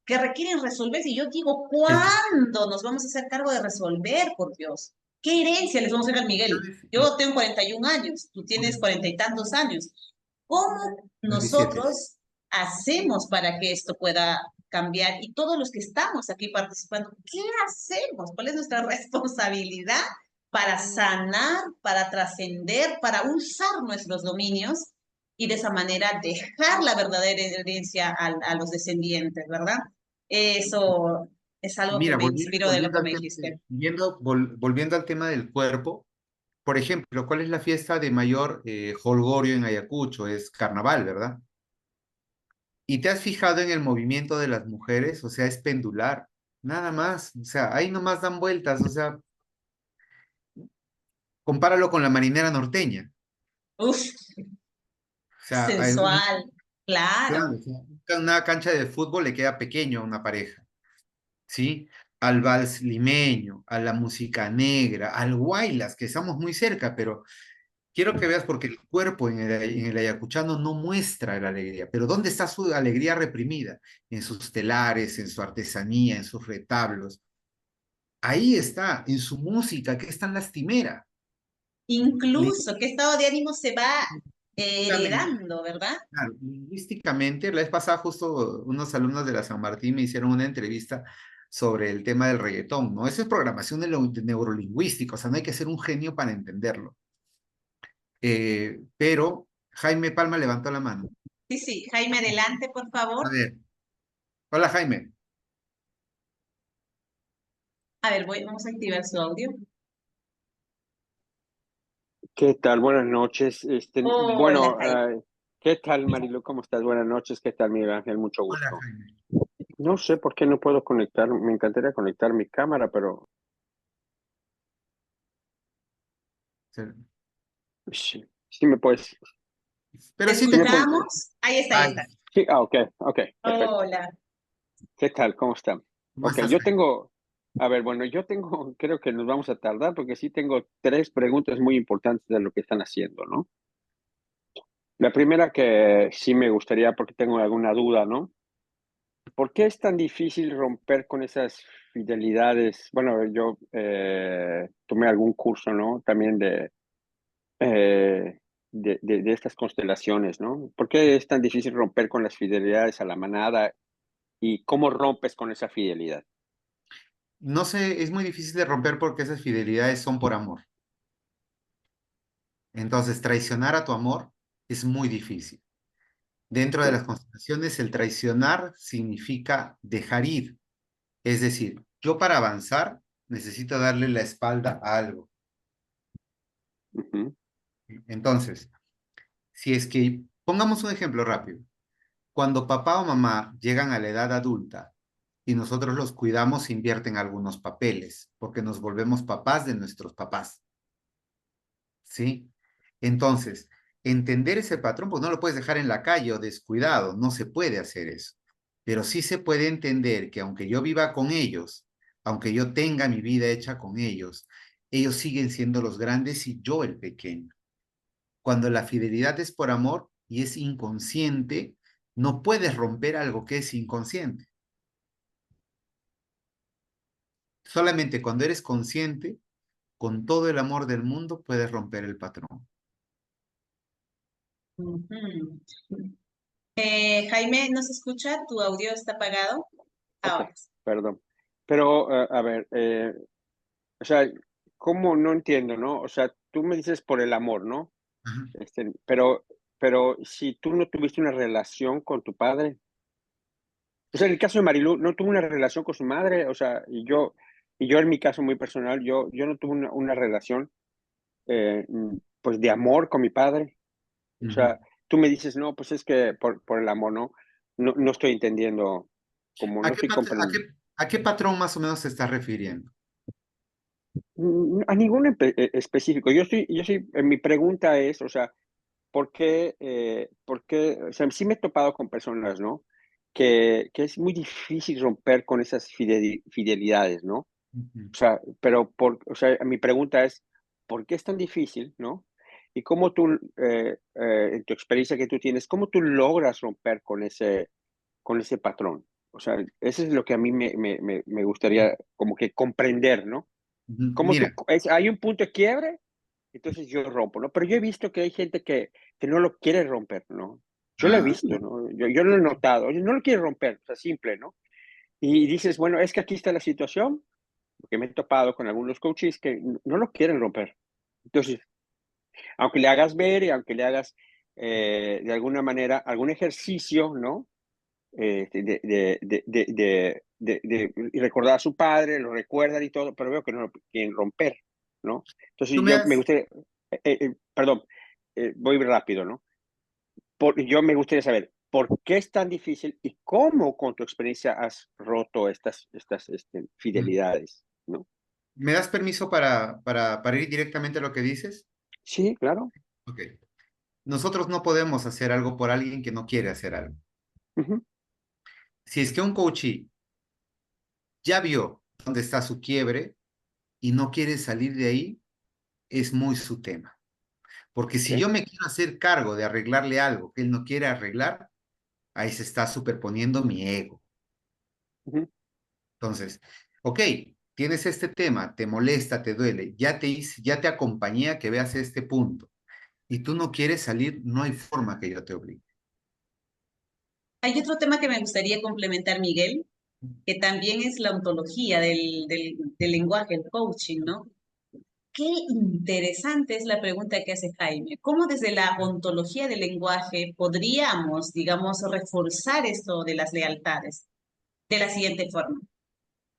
que requieren resolverse. Y yo digo, Es que, ¿cuándo nos vamos a hacer cargo de resolver, por Dios? ¿Qué herencia les vamos a dar al Miguel? Yo tengo 41 años, tú tienes 40 y tantos años. ¿Cómo 27. nosotros hacemos para que esto pueda cambiar? Y todos los que estamos aquí participando, ¿qué hacemos? ¿Cuál es nuestra responsabilidad para sanar, para trascender, para usar nuestros dominios y de esa manera dejar la verdadera herencia a los descendientes, ¿verdad? Eso es algo que Mira, me inspiró de lo volviendo que al me tema, dijiste. volviendo al tema del cuerpo, por ejemplo, ¿cuál es la fiesta de mayor jolgorio en Ayacucho? Es carnaval, ¿verdad? ¿Y te has fijado en el movimiento de las mujeres? O sea, es pendular, nada más. O sea, ahí nomás dan vueltas, o sea, compáralo con la marinera norteña. Uf, O sea, sensual, claro, claro. o sea, una cancha de fútbol le queda pequeño a una pareja, ¿sí? Al vals limeño, a la música negra, al guaylas, que estamos muy cerca, pero quiero que veas porque el cuerpo en el ayacuchano no muestra la alegría, pero ¿dónde está su alegría reprimida? En sus telares, en su artesanía, en sus retablos. Ahí está, en su música, que es tan lastimera. Incluso, ¿qué estado de ánimo se va Lingüísticamente, heredando, verdad? claro, lingüísticamente, la vez pasada justo unos alumnos de la San Martín me hicieron una entrevista sobre el tema del reggaetón, ¿no? Eso es programación de neurolingüística, o sea, no hay que ser un genio para entenderlo. Pero Jaime Palma levantó la mano. Sí, sí. Jaime, adelante, por A favor. ver, hola Jaime. A ver, vamos a activar su audio. ¿Qué tal? Buenas noches. Hola, Jaime. ¿Qué tal, Marilu? ¿Cómo estás? Buenas noches. ¿Qué tal, Miguel Ángel? Mucho Hola gusto. Jaime. No sé por qué no puedo conectar. Me encantaría conectar mi cámara, pero sí, sí me puedes. Pero ¿Te sí te Sí me puedes. escucho. escuchamos? Ahí está, ahí Ay, está. Sí, ok, perfecto. Hola. ¿Qué tal? ¿Cómo están? ¿cómo Ok, estás, yo Jaime? tengo. A ver, bueno, creo que nos vamos a tardar porque sí tengo 3 preguntas muy importantes de lo que están haciendo, ¿no? La primera que sí me gustaría, porque tengo alguna duda, ¿no? ¿Por qué es tan difícil romper con esas fidelidades? Bueno, yo tomé algún curso, ¿no? También eh, de estas constelaciones, ¿no? ¿Por qué es tan difícil romper con las fidelidades a la manada y cómo rompes con esa fidelidad? No sé, es muy difícil de romper porque esas fidelidades son por amor. Entonces, traicionar a tu amor es muy difícil. Dentro de Sí. las constelaciones, el traicionar significa dejar ir. Es decir, yo para avanzar necesito darle la espalda a algo. Ujú, Entonces, si es que, pongamos un ejemplo rápido. Cuando papá o mamá llegan a la edad adulta y nosotros los cuidamos, se invierten algunos papeles, porque nos volvemos papás de nuestros papás, ¿sí? Entonces, entender ese patrón, pues no lo puedes dejar en la calle o descuidado, no se puede hacer eso. Pero sí se puede entender que aunque yo viva con ellos, aunque yo tenga mi vida hecha con ellos siguen siendo los grandes y yo el pequeño. Cuando la fidelidad es por amor y es inconsciente, no puedes romper algo que es inconsciente. Solamente cuando eres consciente, con todo el amor del mundo, puedes romper el patrón. Ujú. Jaime, ¿nos escucha? ¿Tu audio está apagado? ok, Ahora. perdón. Pero, a ver, o sea, ¿cómo? No entiendo, ¿no? O sea, tú me dices por el amor, ¿no? Ajá. Pero si tú no tuviste una relación con tu padre, o sea, en el caso de Marilu, no tuvo una relación con su madre, o sea, y yo en mi caso muy personal, yo no tuve una relación, pues de amor con mi padre. O Ujú. sea, tú me dices, no, pues es que por el amor, ¿no? No estoy entendiendo, como ¿A no qué, estoy comprendiendo. a qué patrón más o menos se está refiriendo? A ningún específico. Mi pregunta es, o sea, ¿por qué? O sea, sí me he topado con personas, ¿no? Que es muy difícil romper con esas fidelidades, ¿no? Ujú. O sea, o sea, mi pregunta es, ¿por qué es tan difícil, no? Y cómo tú, en tu experiencia que tú tienes, ¿cómo tú logras romper con ese patrón? O sea, eso es lo que a mí me gustaría como que comprender, ¿no? Ujú. Cómo Mira, hay un punto de quiebre, entonces yo rompo, ¿no? Pero yo he visto que hay gente que no lo quiere romper, ¿no? Yo lo he ah, visto, ¿no? Yo lo he notado. Oye, no lo quiere romper, o sea, simple, ¿no? Y dices, bueno, es que aquí está la situación, porque me he topado con algunos coaches que no lo quieren romper. Entonces, aunque le hagas ver y aunque le hagas de alguna manera algún ejercicio, ¿no? Y recordar a su padre, lo recuerdan y todo, pero veo que no lo quieren romper, ¿no? tú Entonces me yo me has, gustaría, perdón, voy rápido, ¿no? Yo me gustaría saber por qué es tan difícil y cómo con tu experiencia has roto estas mm, fidelidades, ¿no? ¿me das permiso para ir directamente a lo que dices? Sí, claro. Ok. Nosotros no podemos hacer algo por alguien que no quiere hacer algo. Ujú, Si es que un coachee ya vio dónde está su quiebre y no quiere salir de ahí, es muy su tema. Porque ok, si yo me quiero hacer cargo de arreglarle algo que él no quiere arreglar, ahí se está superponiendo mi ego. ujú. Entonces, ok, tienes este tema, te molesta, te duele, ya te acompañé a que veas este punto y tú no quieres salir, no hay forma que yo te obligue. Hay otro tema que me gustaría complementar, Miguel, que también es la ontología del lenguaje, el coaching, ¿no? Qué interesante es la pregunta que hace Jaime. ¿Cómo desde la ontología del lenguaje podríamos, digamos, reforzar esto de las lealtades de la siguiente forma?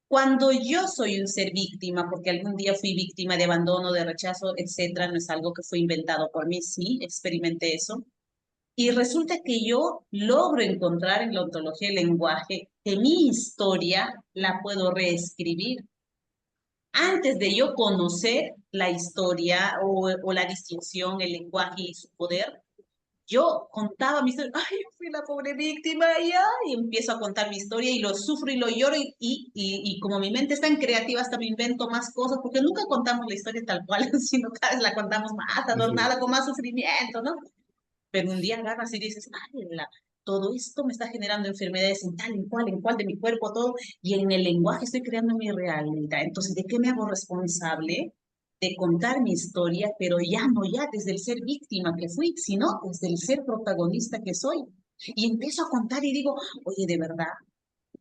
Cuando yo soy un ser víctima, porque algún día fui víctima de abandono, de rechazo, etcétera, no es algo que fue inventado por mí, sí, experimenté eso. Y resulta que yo logro encontrar en la ontología del lenguaje que mi historia la puedo reescribir. Antes de yo conocer la historia o la distinción, el lenguaje y su poder, yo contaba mi historia, ay, yo fui la pobre víctima, y empiezo a contar mi historia y lo sufro y lo lloro y como mi mente es tan creativa, hasta me invento más cosas, porque nunca contamos la historia tal cual, sino cada vez la contamos más Así es. adornada, con más sufrimiento, ¿no? Pero un día agarras y dices, ay, todo esto me está generando enfermedades en cual de mi cuerpo, todo, y en el lenguaje estoy creando mi realidad. Entonces, ¿de qué me hago responsable? De contar mi historia, pero ya no ya desde el ser víctima que fui, sino desde el ser protagonista que soy. Y empiezo a contar y digo, oye, de verdad,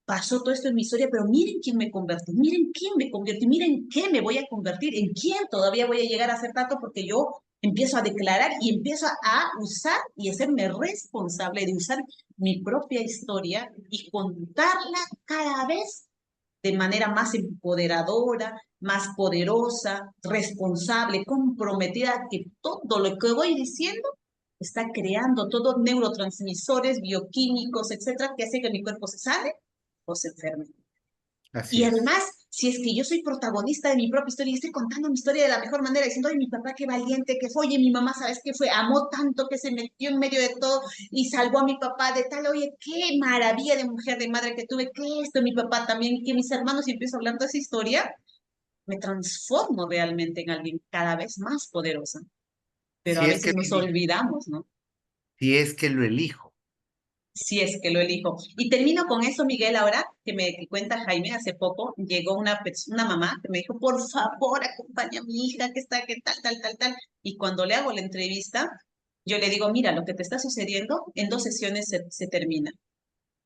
pasó todo esto en mi historia, pero miren quién me convertí, miren quién me convertí, miren qué me voy a convertir, en quién todavía voy a llegar a ser tanto, porque yo empiezo a declarar y empiezo a usar y hacerme responsable de usar mi propia historia y contarla cada vez de manera más empoderadora, más poderosa, responsable, comprometida, que todo lo que voy diciendo está creando todos neurotransmisores, bioquímicos, etcétera, que hace que mi cuerpo se sane o se enferme. Y Así es. además, si es que yo soy protagonista de mi propia historia y estoy contando mi historia de la mejor manera, diciendo, ay, mi papá qué valiente que fue, oye, mi mamá, ¿sabes qué fue? Amó tanto que se metió en medio de todo y salvó a mi papá de tal, oye, qué maravilla de mujer, de madre que tuve, que esto, mi papá también, que mis hermanos, y empiezo hablando de esa historia, me transformo realmente en alguien cada vez más poderosa. Pero a Si es veces que, nos olvidamos, ¿no? si es que lo elijo. Si es que lo elijo. Y termino con eso, Miguel, ahora que cuenta Jaime, hace poco llegó una mamá que me dijo, por favor, acompaña a mi hija que está, que tal, tal, tal, tal. Y cuando le hago la entrevista, yo le digo, mira, lo que te está sucediendo en 2 sesiones se termina.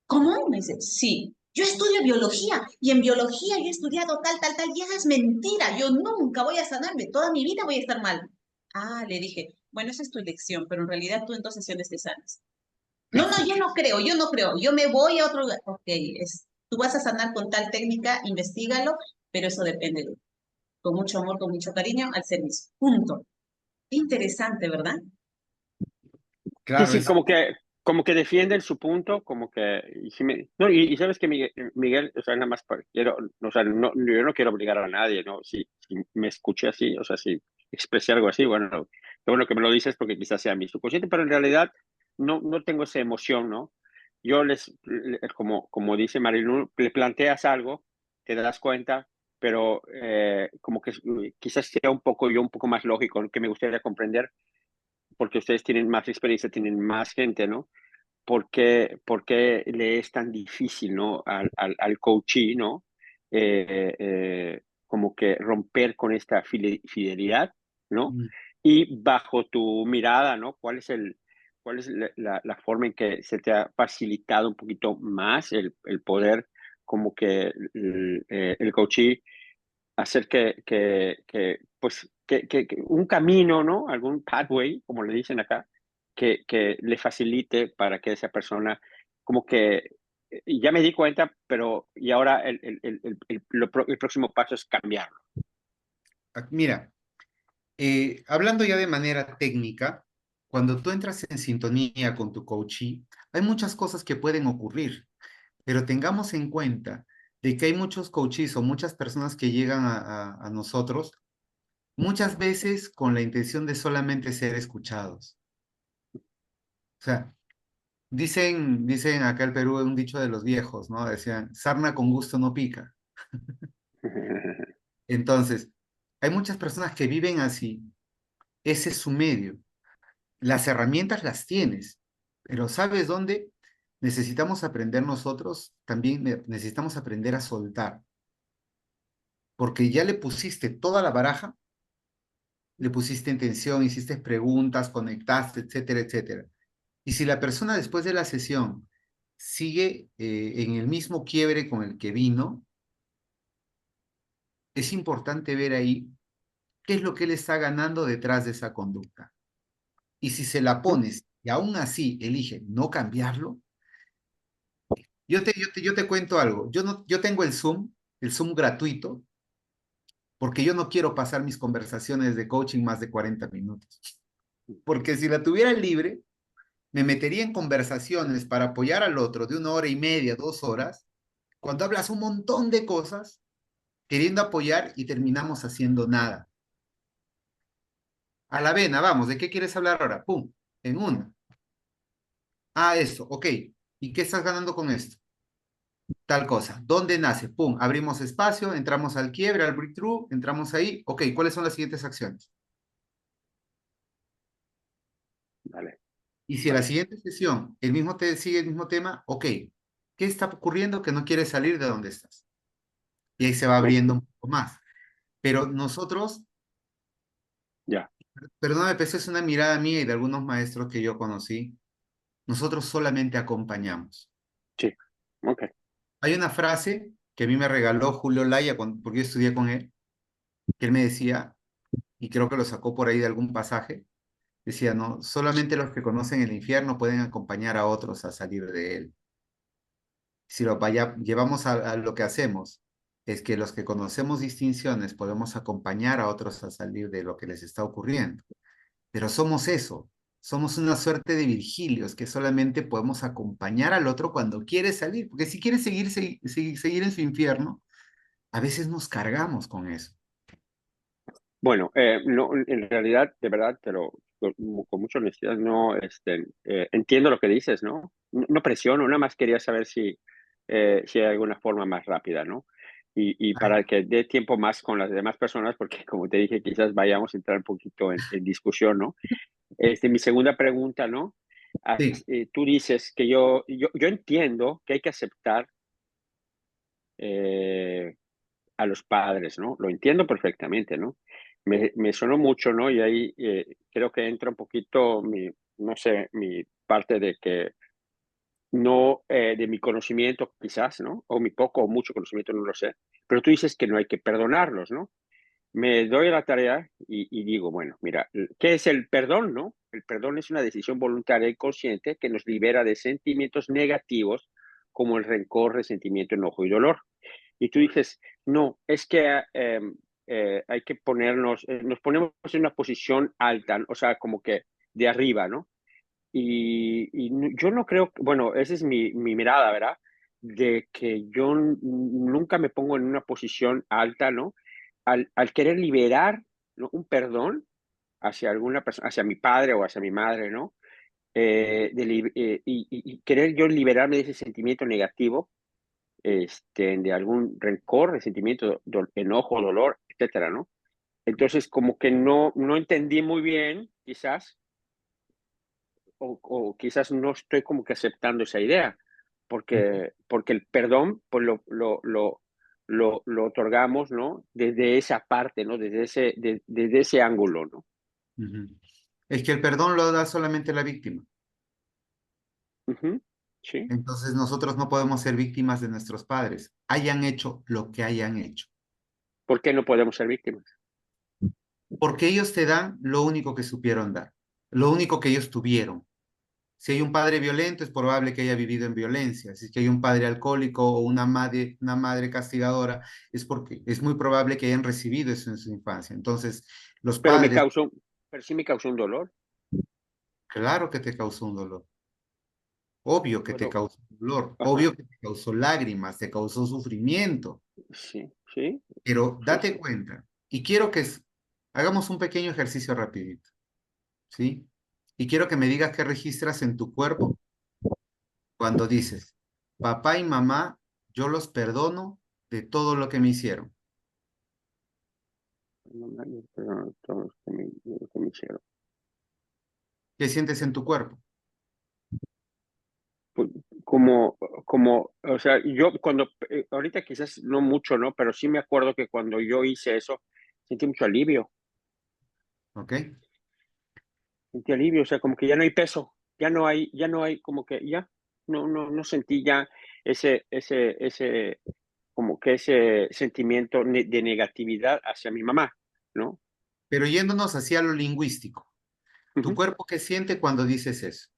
¿Cómo? Me dice, sí. Yo estudio biología y en biología yo he estudiado tal, tal, tal, y eso es mentira. Yo nunca voy a sanarme, toda mi vida voy a estar mal. Ah, le dije, bueno, esa es tu elección, pero en realidad tú en 2 sesiones te sanas. No, no, yo no creo, yo me voy a otro lugar. Ok, tú vas a sanar con tal técnica, investigalo, pero eso depende de ti. Con mucho amor, con mucho cariño, al servicio. Punto. Interesante, ¿verdad? Sí, Claro, sí, es, como que defienden su punto, como que, y, no, y sabes que Miguel, o sea, nada más quiero, o sea, no, yo no quiero obligar a nadie, ¿no? Si me escuché así, o sea, si expresé algo así, bueno, qué bueno que me lo dices porque quizás sea mi subconsciente, pero en realidad no tengo esa emoción, ¿no? Yo como dice Marilu, le planteas algo, te das cuenta, pero como que quizás sea un poco más lógico, ¿no? Que me gustaría comprender porque ustedes tienen más experiencia, tienen más gente, ¿no? Por qué le es tan difícil, ¿no? Al coachee, ¿no? Como que romper con esta fidelidad, ¿no? mm, Y bajo tu mirada, ¿no? Cuál es la forma en que se te ha facilitado un poquito más el poder, como que el coachee hacer que un camino, ¿no? Algún pathway, como le dicen acá, que le facilite para que esa persona, como que, ya me di cuenta, pero y ahora el próximo paso es cambiarlo. mira, hablando ya de manera técnica, cuando tú entras en sintonía con tu coachee, hay muchas cosas que pueden ocurrir, pero tengamos en cuenta de que hay muchos coachees o muchas personas que llegan a nosotros, muchas veces con la intención de solamente ser escuchados. O sea, dicen acá el Perú un dicho de los viejos, ¿no? Decían, sarna con gusto no pica. Entonces, hay muchas personas que viven así, ese es su medio. Las herramientas las tienes, pero ¿sabes dónde? Necesitamos aprender nosotros, también necesitamos aprender a soltar, porque ya le pusiste toda la baraja, le pusiste intención, hiciste preguntas, conectaste, etcétera, etcétera. Y si la persona después de la sesión sigue en el mismo quiebre con el que vino, es importante ver ahí qué es lo que él está ganando detrás de esa conducta. Y si se la pones y aún así elige no cambiarlo, yo te cuento algo. Yo, no, yo tengo el Zoom gratuito, porque yo no quiero pasar mis conversaciones de coaching más de 40 minutos. Porque si la tuviera libre, me metería en conversaciones para apoyar al otro de 1 hora y media, 2 horas, cuando hablas un montón de cosas, queriendo apoyar y terminamos haciendo nada. A la vena, vamos, ¿de qué quieres hablar ahora? ¡Pum! En una. Ah, esto, ok. ¿Y qué estás ganando con esto? Tal cosa. ¿Dónde nace? Pum, abrimos espacio, entramos al quiebre, al breakthrough, entramos ahí. Ok, ¿cuáles son las siguientes acciones? Vale, Y si a la vale. siguiente sesión el mismo te sigue el mismo tema, ok, ¿qué está ocurriendo que no quieres salir de donde estás? Y ahí se va Ok, abriendo un poco más. Pero nosotros, ya, perdóname, pero esa es una mirada mía y de algunos maestros que yo conocí, nosotros solamente acompañamos. sí, ok. Hay una frase que a mí me regaló Julio Laya porque yo estudié con él, que él me decía, y creo que lo sacó por ahí de algún pasaje, decía, no, solamente los que conocen el infierno pueden acompañar a otros a salir de él. Si llevamos a lo que hacemos, es que los que conocemos distinciones podemos acompañar a otros a salir de lo que les está ocurriendo. Pero somos eso, somos una suerte de Virgilios que solamente podemos acompañar al otro cuando quiere salir, porque si quiere seguir en su infierno, a veces nos cargamos con eso. Bueno, no, en realidad, de verdad, con mucha honestidad, no, entiendo lo que dices, ¿no? No presiono, nada más quería saber si hay alguna forma más rápida, ¿no? Y Ay, para que dé tiempo más con las demás personas, porque como te dije, quizás vayamos a entrar un poquito en discusión, ¿no? Mi segunda pregunta, ¿no? sí, Tú dices que yo entiendo que hay que aceptar eh, a los padres, ¿no? Lo entiendo perfectamente, ¿no? Me sonó mucho, ¿no? Y ahí creo que entra un poquito no sé, mi parte de que no, de mi conocimiento quizás, ¿no? O mi poco o mucho conocimiento, no lo sé. Pero tú dices que no hay que perdonarlos, ¿no? Me doy a la tarea y digo, bueno, mira, ¿qué es el perdón, no? El perdón es una decisión voluntaria y consciente que nos libera de sentimientos negativos como el rencor, resentimiento, enojo y dolor. Y tú dices, no, es que hay que nos ponemos en una posición alta, o sea, como que de arriba, ¿no? Yo no creo, bueno, esa es mi mirada, ¿verdad? De que yo nunca me pongo en una posición alta, ¿no? Al querer liberar, ¿no? Un perdón hacia alguna persona, hacia mi padre o hacia mi madre, ¿no? Y querer yo liberarme de ese sentimiento negativo, de algún rencor, resentimiento, enojo, dolor, etcétera, ¿no? Entonces, como que no entendí muy bien, quizás, o quizás no estoy como que aceptando esa idea, porque el perdón, pues lo otorgamos, ¿no? Desde esa parte, ¿no? Desde ese ángulo, ¿no? ujú. Es que el perdón lo da solamente la víctima. Ujú, sí. Entonces nosotros no podemos ser víctimas de nuestros padres, hayan hecho lo que hayan hecho, ¿Por qué no podemos ser víctimas? porque ellos te dan lo único que supieron dar, lo único que ellos tuvieron. Si hay un padre violento, es probable que haya vivido en violencia. Si es que hay un padre alcohólico o una madre castigadora, es porque es muy probable que hayan recibido eso en su infancia. Entonces, los Pero padres, pero sí me causó un dolor. claro que te causó un dolor, obvio que te Bueno, causó un dolor, ajá, obvio que te causó lágrimas, te causó sufrimiento, sí, sí, pero sí, date sí. cuenta, y quiero que hagamos un pequeño ejercicio rapidito, ¿sí? Y quiero que me digas qué registras en tu cuerpo cuando dices, papá y mamá, yo los perdono de todo lo que me hicieron. No, pero todo lo que me hicieron. ¿Qué sientes en tu cuerpo? Pues, o sea, yo ahorita quizás no mucho, ¿no? Pero sí me acuerdo que cuando yo hice eso, sentí mucho alivio, ¿Ok? o sea, como que ya no hay peso, ya no hay, como que ya, no sentí ya como que ese sentimiento de negatividad hacia mi mamá, ¿no? Pero yéndonos hacia lo lingüístico, ¿tu Ujú. cuerpo qué siente cuando dices eso?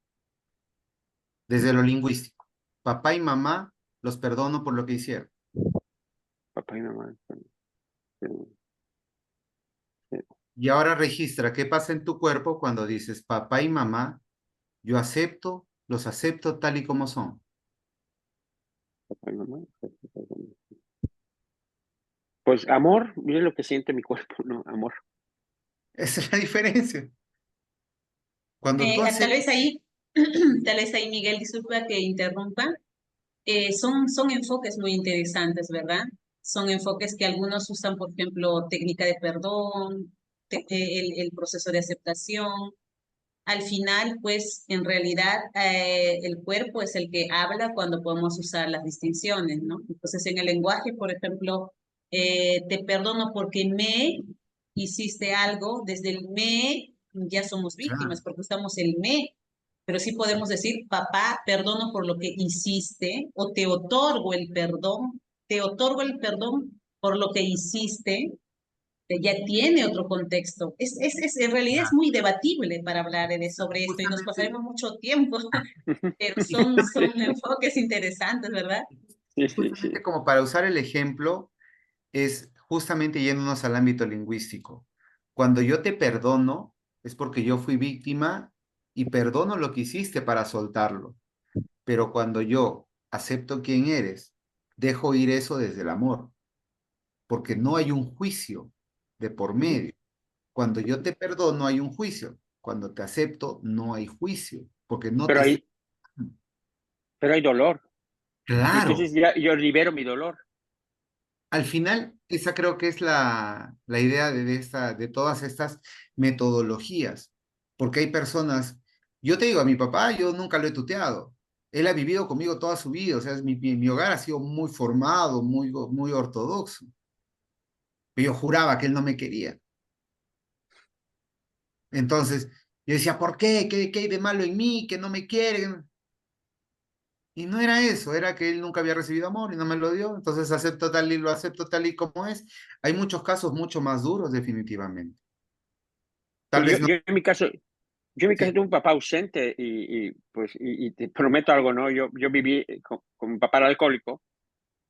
Desde lo lingüístico. Papá y mamá, los perdono por lo que hicieron. Papá y mamá. Sí, sí, Y ahora registra qué pasa en tu cuerpo cuando dices papá y mamá, yo acepto, los acepto tal y como son. papá y mamá. Pues amor, mire lo que siente mi cuerpo, ¿no? Amor. Esa es la diferencia. Cuando tú Tal aceptas, vez ahí. tal vez ahí Miguel, disculpa que interrumpa, son enfoques muy interesantes, ¿verdad? Son enfoques que algunos usan, por ejemplo, técnica de perdón, el proceso de aceptación. Al final, pues, en realidad, el cuerpo es el que habla cuando podemos usar las distinciones, ¿no? Entonces, en el lenguaje, por ejemplo, te perdono porque me hiciste algo, desde el me ya somos víctimas Claro, porque usamos el me, pero sí podemos decir, papá, perdono por lo que hiciste, o te otorgo el perdón por lo que hiciste, ya tiene otro contexto. En realidad es claro. muy debatible para hablar sobre esto y nos Justamente, pasaremos mucho tiempo, pero son enfoques interesantes, ¿verdad? Sí, sí, justamente sí. como para usar el ejemplo, es justamente yéndonos al ámbito lingüístico. Cuando yo te perdono, es porque yo fui víctima y perdono lo que hiciste para soltarlo. Pero cuando yo acepto quién eres, dejo ir eso desde el amor, porque no hay un juicio de por medio. Cuando yo te perdono, hay un juicio. Cuando te acepto, no hay juicio, porque no Pero te... hay, pero hay dolor. Claro, Entonces ya yo libero mi dolor. al final, esa creo que es la idea de todas estas metodologías, porque hay personas, yo te digo, a mi papá yo nunca lo he tuteado, él ha vivido conmigo toda su vida, o sea, mi hogar ha sido muy formado, muy ortodoxo, pero yo juraba que él no me quería. Entonces, yo decía, ¿por qué? ¿Qué hay de malo en mí? Que no me quieren. Y no era eso, era que él nunca había recibido amor y no me lo dio, entonces acepto tal y lo acepto tal y como es. Hay muchos casos mucho más duros, definitivamente. Tal Pues vez no. yo en mi caso, Sí, tuve un papá ausente pues, y te prometo algo, ¿no? Yo viví con mi papá era alcohólico.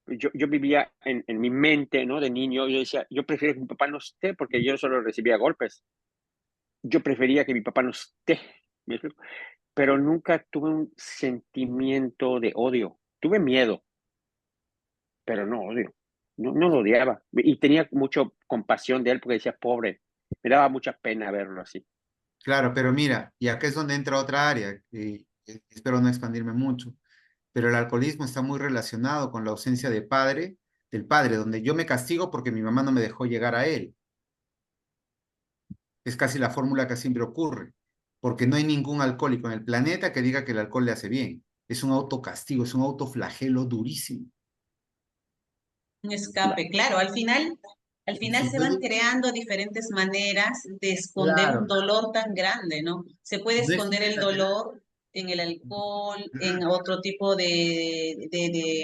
Yo vivía en mi mente, ¿no? De niño, yo decía, yo prefiero que mi papá no esté porque yo solo recibía golpes. Yo prefería que mi papá no esté, ¿me explico? Pero nunca tuve un sentimiento de odio. Tuve miedo, pero no odio. No lo odiaba. Y tenía mucho compasión de él porque decía, pobre, me daba mucha pena verlo así. claro, pero mira, y acá es donde entra otra área, y espero no expandirme mucho, pero el alcoholismo está muy relacionado con la ausencia del padre, donde yo me castigo porque mi mamá no me dejó llegar a él. Es casi la fórmula que siempre ocurre, porque no hay ningún alcohólico en el planeta que diga que el alcohol le hace bien. Es un autocastigo, es un autoflagelo durísimo. Un escape, claro, al final Si se yo van digo, creando diferentes maneras de esconder un claro, dolor tan grande, ¿no? Se puede no es esconder sin el exagerar, dolor en el alcohol, en otro tipo de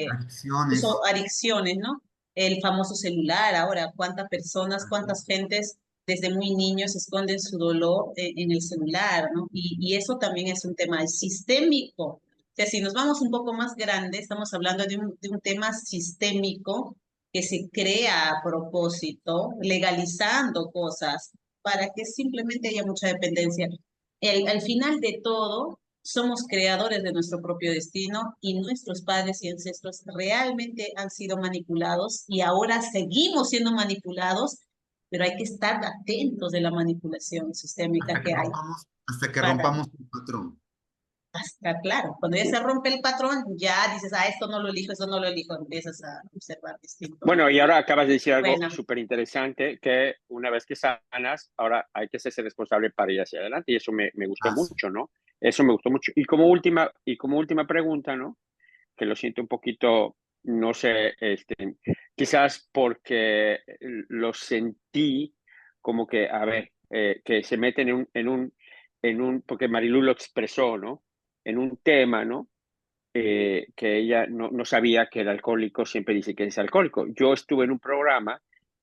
adicciones. uso, adicciones, ¿no? El famoso celular, ahora, cuántas personas, Así. cuántas gentes desde muy niños esconden su dolor en el celular, ¿no? Y eso también es un tema sistémico. O sea, si nos vamos un poco más grande, estamos hablando de un tema sistémico que se crea a propósito, legalizando cosas para que simplemente haya mucha dependencia. Al final de todo, somos creadores de nuestro propio destino y nuestros padres y ancestros realmente han sido manipulados y ahora seguimos siendo manipulados, pero hay que estar atentos de la manipulación sistémica que hay Hasta que para rompamos el patrón. hasta, claro, cuando ya Sí. se rompe el patrón, ya dices, ah, esto no lo elijo, esto no lo elijo, empiezas a observar distinto, ¿no? Bueno, y ahora acabas de decir algo Bueno, súper interesante, que una vez que sanas, ahora hay que hacerse responsable para ir hacia adelante, y eso me gustó Paso. mucho, ¿no? Eso me gustó mucho. Y como última pregunta, ¿no? Que lo siento un poquito, no sé, quizás porque lo sentí como que, a ver, que se meten porque Marilu lo expresó, ¿no? En un tema, ¿no? Que ella no sabía que el alcohólico siempre dice que es alcohólico. Yo estuve en un programa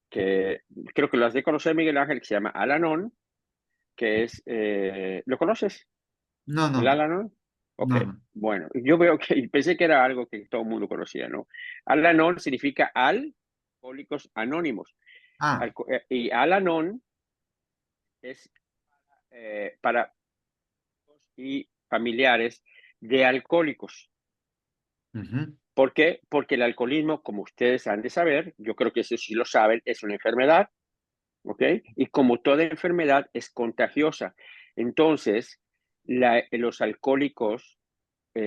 que creo que lo has de conocer, Miguel Ángel, que se llama Al-Anon, que es, ¿lo conoces? No, ¿El no, Al-Anon? Ok, no, no. bueno, yo veo que, y pensé que era algo que todo el mundo conocía, ¿no? Al-Anon significa Alcohólicos Anónimos. Ah, Y Al-Anon es para y familiares de alcohólicos. ujú, ¿Por qué? Porque el alcoholismo, como ustedes han de saber, yo creo que eso sí lo saben, es una enfermedad, ¿ok? Y como toda enfermedad es contagiosa. Entonces, los alcohólicos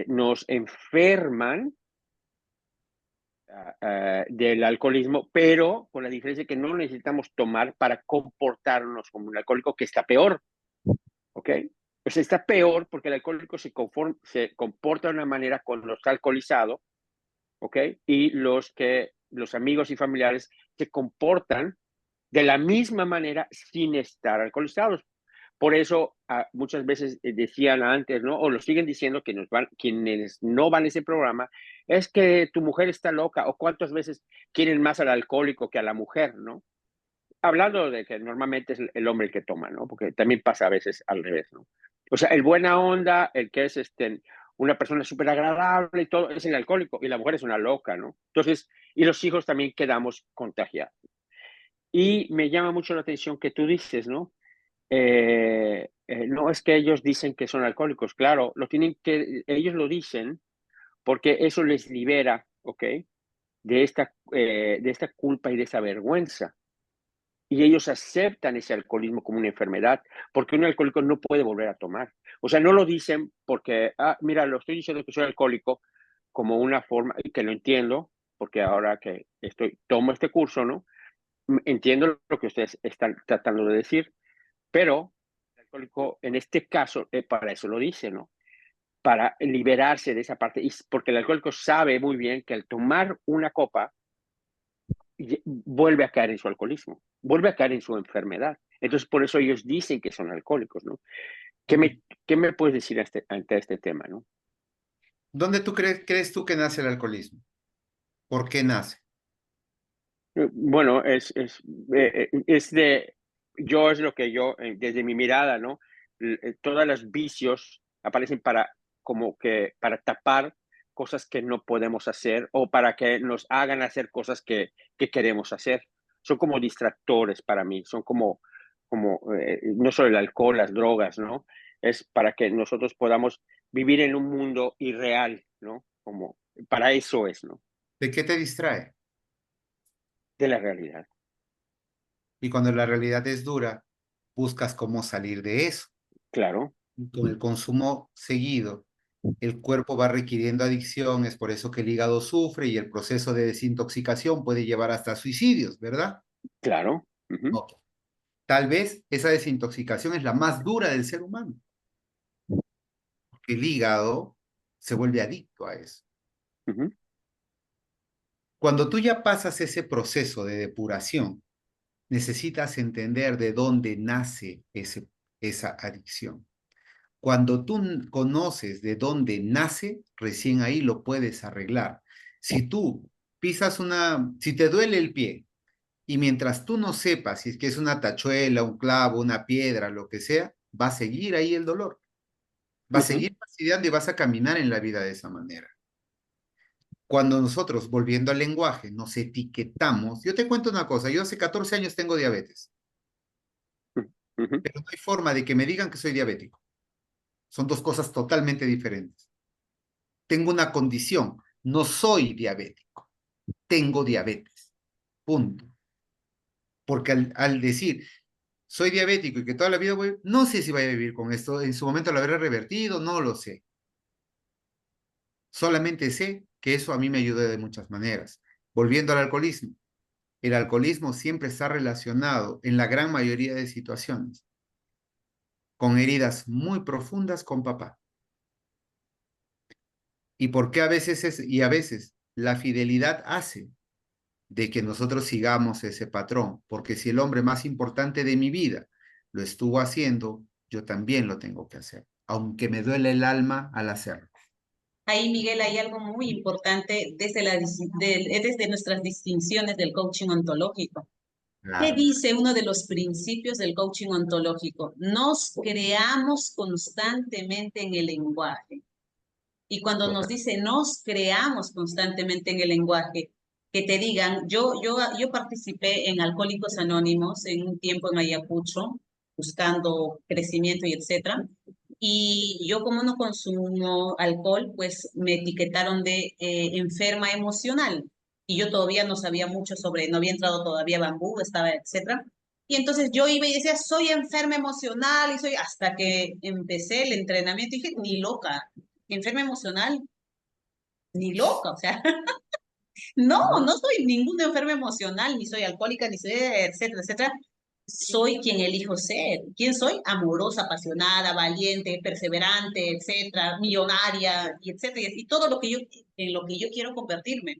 nos enferman del alcoholismo, pero con la diferencia que no necesitamos tomar para comportarnos como un alcohólico, que está peor, ¿ok? Pues está peor porque el alcohólico se comporta de una manera cuando está alcoholizado, ¿ok? Y los amigos y familiares se comportan de la misma manera sin estar alcoholizados. Por eso muchas veces decían antes, ¿no? O lo siguen diciendo quienes no van a ese programa, es que tu mujer está loca, o cuántas veces quieren más al alcohólico que a la mujer, ¿no? Hablando de que normalmente es el hombre el que toma, ¿no? Porque también pasa a veces al revés, ¿no? O sea, el buena onda, el que es una persona súper agradable y todo, es el alcohólico, y la mujer es una loca, ¿no? Entonces, y los hijos también quedamos contagiados. Y me llama mucho la atención que tú dices, ¿no? No es que ellos dicen que son alcohólicos, claro, ellos lo dicen porque eso les libera, ¿ok? De esta culpa y de esa vergüenza. Y ellos aceptan ese alcoholismo como una enfermedad, porque un alcohólico no puede volver a tomar. O sea, no lo dicen porque, mira, lo estoy diciendo que soy alcohólico como una forma, y que lo entiendo, porque ahora que tomo este curso, ¿no? Entiendo lo que ustedes están tratando de decir, pero el alcohólico, en este caso, para eso lo dice, ¿no? Para liberarse de esa parte, y porque el alcohólico sabe muy bien que al tomar una copa, vuelve a caer en su alcoholismo, vuelve a caer en su enfermedad. Entonces, por eso ellos dicen que son alcohólicos, ¿no? ¿Qué me puedes decir ante este tema, no? ¿Dónde crees tú que nace el alcoholismo? ¿Por qué nace? Bueno, es lo que yo, desde mi mirada, ¿no? Todos los vicios aparecen como que para tapar cosas que no podemos hacer o para que nos hagan hacer cosas que queremos hacer. Son como distractores para mí, son no solo el alcohol, las drogas, ¿no? Es para que nosotros podamos vivir en un mundo irreal, ¿no? Como, para eso es, ¿no? ¿De qué te distrae? De la realidad. Y cuando la realidad es dura, buscas cómo salir de eso. Claro, Y con el consumo seguido, el cuerpo va requiriendo adicción, es por eso que el hígado sufre y el proceso de desintoxicación puede llevar hasta suicidios, ¿verdad? claro. Ujú, Ok. Tal vez esa desintoxicación es la más dura del ser humano, porque el hígado se vuelve adicto a eso. ujú, Cuando tú ya pasas ese proceso de depuración, necesitas entender de dónde nace esa adicción. Cuando tú conoces de dónde nace, recién ahí lo puedes arreglar. Si tú si te duele el pie y mientras tú no sepas si es que es una tachuela, un clavo, una piedra, lo que sea, va a seguir ahí el dolor. Va a ujú, seguir fastidiando y vas a caminar en la vida de esa manera. Cuando nosotros, volviendo al lenguaje, nos etiquetamos, yo te cuento una cosa, yo hace 14 años tengo diabetes, ujú, pero no hay forma de que me digan que soy diabético. Son dos cosas totalmente diferentes. Tengo una condición, no soy diabético, tengo diabetes, punto. Porque al decir soy diabético y que toda la vida voy, no sé si voy a vivir con esto, en su momento lo habré revertido, no lo sé. Solamente sé que eso a mí me ayudó de muchas maneras. Volviendo al alcoholismo, el alcoholismo siempre está relacionado en la gran mayoría de situaciones con heridas muy profundas con papá. ¿Y por qué a veces la fidelidad hace de que nosotros sigamos ese patrón? Porque si el hombre más importante de mi vida lo estuvo haciendo, yo también lo tengo que hacer, aunque me duele el alma al hacerlo. Ahí, Miguel, hay algo muy importante desde nuestras distinciones del coaching ontológico. ¿Qué Claro, dice uno de los principios del coaching ontológico? Nos creamos constantemente en el lenguaje. Y cuando nos total. dice nos creamos constantemente en el lenguaje, que te digan, yo participé en Alcohólicos Anónimos en un tiempo en Ayacucho, buscando crecimiento y etcétera. Y yo como no consumo alcohol, pues me etiquetaron de enferma emocional. Y yo todavía no sabía mucho sobre, no había entrado todavía a Bambú, estaba, etcétera. Y entonces yo iba y decía, soy enferma emocional, y soy, hasta que empecé el entrenamiento, y dije, ni loca, enferma emocional, ni loca, o sea, no, ¿no? no soy ninguna enferma emocional, ni soy alcohólica, ni soy, etcétera, etcétera. Soy quien elijo ser. ¿Quién soy? Amorosa, apasionada, valiente, perseverante, etcétera, millonaria, y etcétera, y todo lo que yo, en lo que yo quiero convertirme.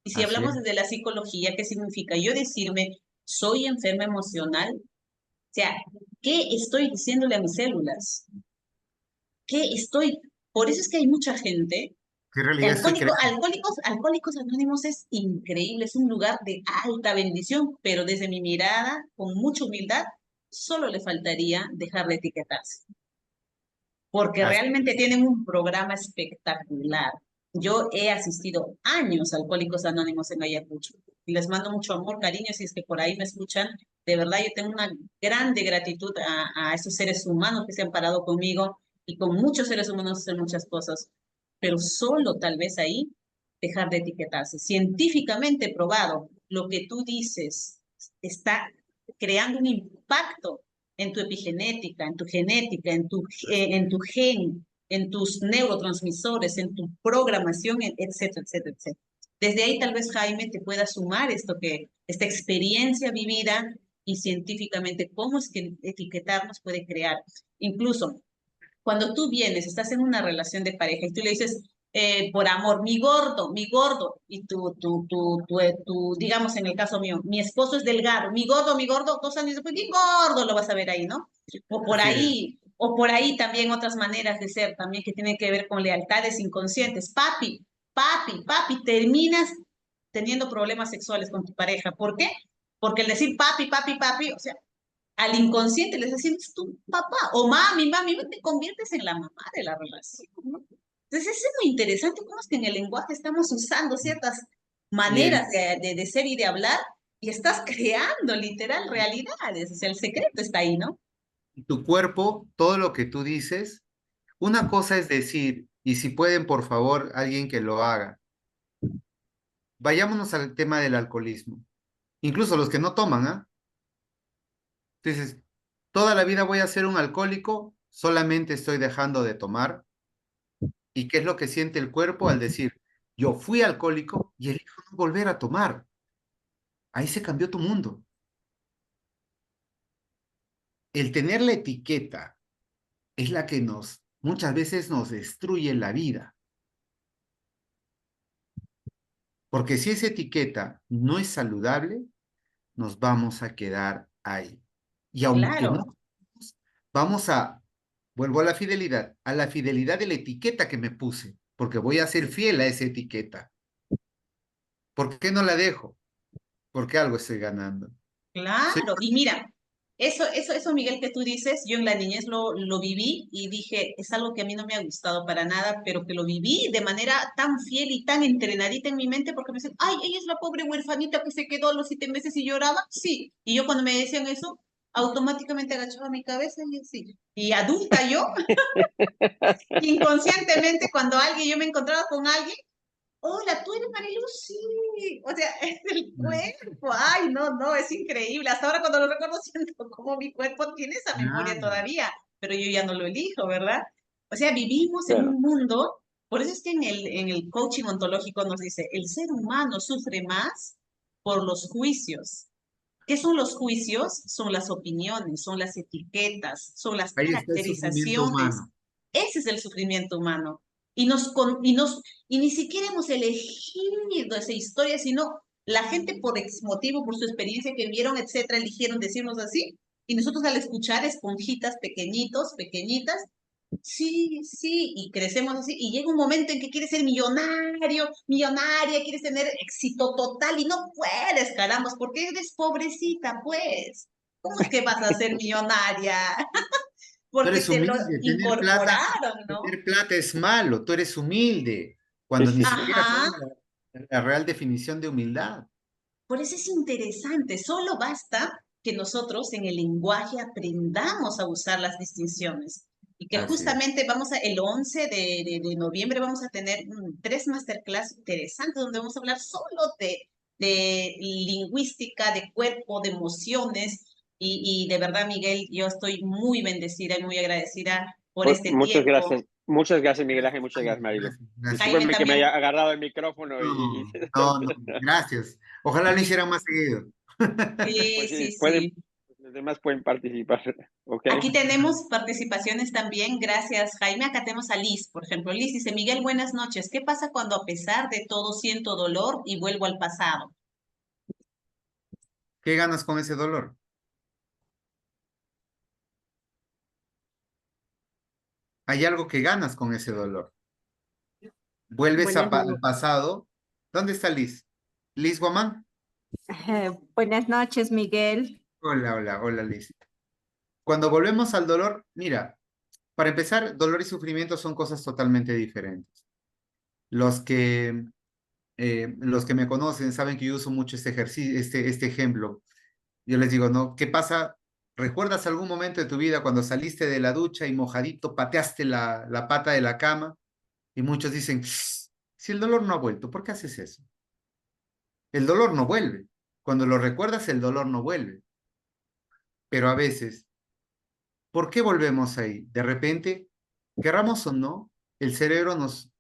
Y si Así hablamos es. desde la psicología, ¿qué significa? Yo decirme, soy enferma emocional, o sea, ¿qué estoy diciéndole a mis células? ¿Qué estoy? Por eso es que hay mucha gente. ¿Qué realidad estoy creando? Alcohólicos Anónimos es increíble, es un lugar de alta bendición, pero desde mi mirada, con mucha humildad, solo le faltaría dejar de etiquetarse, porque Así- realmente tienen un programa espectacular. Yo he asistido años a Alcohólicos Anónimos en Ayacucho y les mando mucho amor, cariño, si es que por ahí me escuchan. De verdad, yo tengo una grande gratitud a esos seres humanos que se han parado conmigo y con muchos seres humanos hacer muchas cosas, pero solo tal vez ahí dejar de etiquetarse. Científicamente probado, lo que tú dices está creando un impacto en tu epigenética, en tu genética, en tu gen, en tus neurotransmisores, en tu programación, etcétera, etcétera, etcétera. Desde ahí tal vez Jaime te pueda sumar esta experiencia vivida y científicamente cómo es que etiquetarnos puede crear. Incluso cuando tú vienes, estás en una relación de pareja y tú le dices, por amor, mi gordo, y digamos en el caso mío, mi esposo es delgado, mi gordo, 2 años después, mi gordo lo vas a ver ahí, ¿no? Así es. O por ahí también otras maneras de ser, también que tienen que ver con lealtades inconscientes. Papi, terminas teniendo problemas sexuales con tu pareja. ¿Por qué? Porque el decir papi, o sea, al inconsciente le estás diciendo, es tu papá, o mami, te conviertes en la mamá de la relación, ¿no? Entonces, es muy interesante cómo es que en el lenguaje estamos usando ciertas Y maneras de ser y de hablar, y estás creando literal realidades, o sea, el secreto está ahí, ¿no? tu cuerpo, todo lo que tú dices, una cosa es decir, y si pueden, por favor, alguien que lo haga. Vayámonos al tema del alcoholismo. Incluso los que no toman, ¿ah? Dices, toda la vida voy a ser un alcohólico, solamente estoy dejando de tomar. ¿Y qué es lo que siente el cuerpo al decir, yo fui alcohólico y elijo no volver a tomar? Ahí se cambió tu mundo. El tener la etiqueta es la que muchas veces nos destruye la vida. Porque si esa etiqueta no es saludable, nos vamos a quedar ahí. Y aunque no, Claro, vamos vuelvo a la fidelidad de la etiqueta que me puse, porque voy a ser fiel a esa etiqueta. ¿Por qué no la dejo? Porque algo estoy ganando. Soy, claro. Y mira, eso, Miguel, que tú dices, yo en la niñez lo viví y dije, es algo que a mí no me ha gustado para nada, pero que lo viví de manera tan fiel y tan entrenadita en mi mente, porque me dicen, ay, ella es la pobre huerfanita que se quedó a los 7 meses y lloraba. Sí. Y yo cuando me decían eso, automáticamente agachaba mi cabeza y así. Y adulta yo, inconscientemente, cuando yo me encontraba con alguien, hola, tú eres Marilu, sí. O sea, es el cuerpo. Ay, no, es increíble. Hasta ahora cuando lo recuerdo siento como mi cuerpo tiene esa memoria ah, todavía, pero yo ya no lo elijo, ¿verdad? O sea, vivimos en Claro, un mundo, por eso es que en el coaching ontológico nos dice, el ser humano sufre más por los juicios. ¿Qué son los juicios? Son las opiniones, son las etiquetas, son las ahí está el sufrimiento caracterizaciones. humano. Ese es el sufrimiento humano. Y ni siquiera hemos elegido esa historia, sino la gente por motivo, por su experiencia que vieron, etcétera, eligieron decirnos así. Y nosotros al escuchar esponjitas pequeñitos, pequeñitas, sí, y crecemos así, y llega un momento en que quieres ser millonario, millonaria, quieres tener éxito total y no puedes, carambas, porque eres pobrecita, pues. ¿Cómo es que vas a ser millonaria? Tú Porque eres te lo humilde, incorporaron, ¿no? tener plata es malo, tú eres humilde, sí, cuando ni sí, sí. siquiera Ajá, sabes la real definición de humildad. por eso es interesante, solo basta que nosotros en el lenguaje aprendamos a usar las distinciones. Y que Así es. justamente el 11 de noviembre vamos a tener 3 masterclass interesantes donde vamos a hablar solo de lingüística, de cuerpo, de emociones, Y de verdad, Miguel, yo estoy muy bendecida y muy agradecida por este Muchas tiempo. gracias. Muchas gracias, Miguel Ángel. Muchas gracias, Marilu. Gracias, gracias. Jaime Discúlpenme que me también. haya agarrado el micrófono No, no, no, gracias. Ojalá lo hicieran más seguido. Sí, pues sí, sí, pueden, sí. los demás pueden participar, ¿ok? Aquí tenemos participaciones también, gracias Jaime. Acá tenemos a Liz, por ejemplo. Liz dice, Miguel, buenas noches. ¿Qué pasa cuando a pesar de todo siento dolor y vuelvo al pasado? ¿Qué ganas con ese dolor? Hay algo que ganas con ese dolor. Vuelves Buenas, al pasado. ¿Dónde está Liz? Liz Guamán. buenas noches, Miguel. Hola, hola, hola Liz. Cuando volvemos al dolor, mira, para empezar, dolor y sufrimiento son cosas totalmente diferentes. Los que, los que me conocen saben que yo uso mucho este ejercicio, este ejemplo. Yo les digo, ¿no? ¿Qué pasa? ¿Recuerdas algún momento de tu vida cuando saliste de la ducha y mojadito pateaste la pata de la cama? Y muchos dicen, si el dolor no ha vuelto, ¿por qué haces eso? El dolor no vuelve. Cuando lo recuerdas, el dolor no vuelve. Pero a veces, ¿por qué volvemos ahí? De repente, querramos o no, el cerebro nos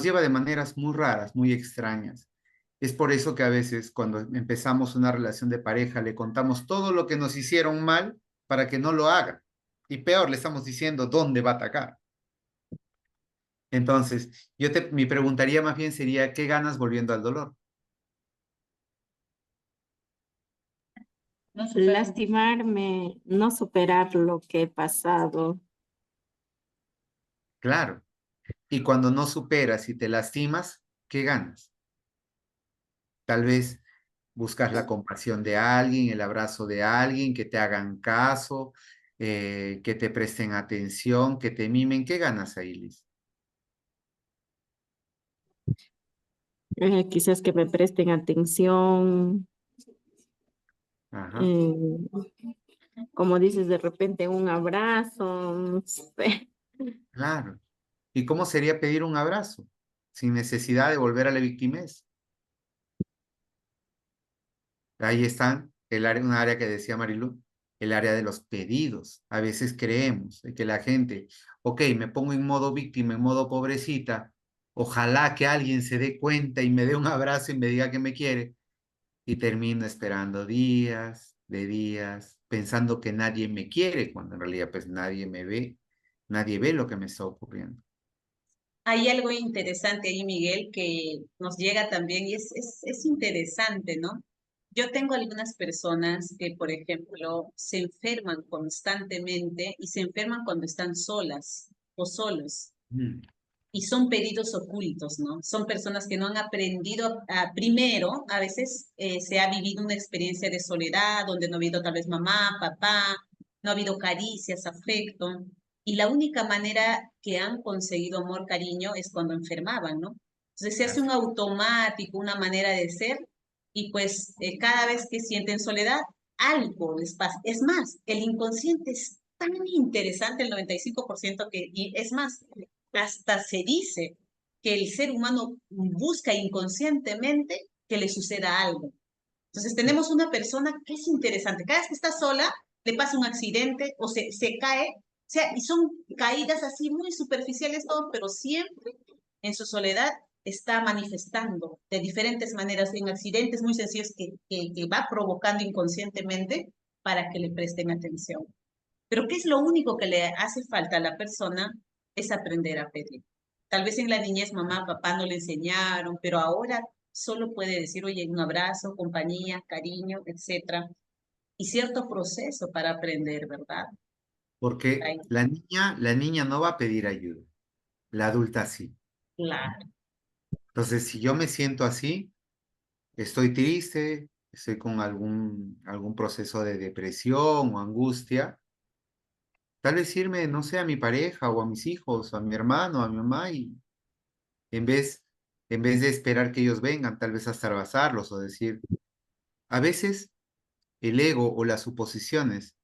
lleva de maneras muy raras, muy extrañas. Es por eso que a veces cuando empezamos una relación de pareja le contamos todo lo que nos hicieron mal para que no lo haga. Y peor, le estamos diciendo dónde va a atacar. Entonces, mi preguntaría más bien sería, ¿qué ganas volviendo al dolor? No superan. Lastimarme, no superar lo que he pasado. Claro. Y cuando no superas y te lastimas, ¿qué ganas? Tal vez buscas la compasión de alguien, el abrazo de alguien, que te hagan caso, que te presten atención, que te mimen. ¿Qué ganas ahí, Liz? Quizás que me presten atención. Ajá, eh, Como dices, de repente un abrazo. No sé. claro. ¿Y cómo sería pedir un abrazo sin necesidad de volver a la victimez? Ahí están, un área que decía Marilu, el área de los pedidos. A veces creemos que la gente, ok, me pongo en modo víctima, en modo pobrecita, ojalá que alguien se dé cuenta y me dé un abrazo y me diga que me quiere, y termino esperando días de días, pensando que nadie me quiere, cuando en realidad pues nadie ve lo que me está ocurriendo. Hay algo interesante ahí, Miguel, que nos llega también y es interesante, ¿no? Yo tengo algunas personas que, por ejemplo, se enferman constantemente y se enferman cuando están solas o solos. Mm, Y son pedidos ocultos, ¿no? Son personas que no han aprendido primero, a veces se ha vivido una experiencia de soledad, donde no ha habido tal vez mamá, papá, no ha habido caricias, afecto, y la única manera que han conseguido amor, cariño, es cuando enfermaban, ¿no? Entonces se hace un así, automático, una manera de ser, y pues cada vez que sienten soledad, algo les pasa. Es más, el inconsciente es tan interesante, el 95%, y es más, hasta se dice que el ser humano busca inconscientemente que le suceda algo. Entonces tenemos una persona que es interesante. Cada vez que está sola, le pasa un accidente o se cae. O sea, y son caídas así muy superficiales todo, pero siempre en su soledad está manifestando de diferentes maneras en accidentes muy sencillos que va provocando inconscientemente para que le presten atención. Pero ¿qué es lo único que le hace falta a la persona? Es aprender a pedir. Tal vez en la niñez mamá, papá no le enseñaron, pero ahora solo puede decir, oye, un abrazo, compañía, cariño, etcétera. Y cierto proceso para aprender, ¿verdad? porque Ay, la niña no va a pedir ayuda, la adulta sí. claro. Entonces, si yo me siento así, estoy triste, estoy con algún proceso de depresión o angustia, tal vez irme, no sé, a mi pareja o a mis hijos, o a mi hermano, a mi mamá, y en vez, en vez de esperar que ellos vengan, tal vez hasta abrazarlos o decir, a veces el ego o las suposiciones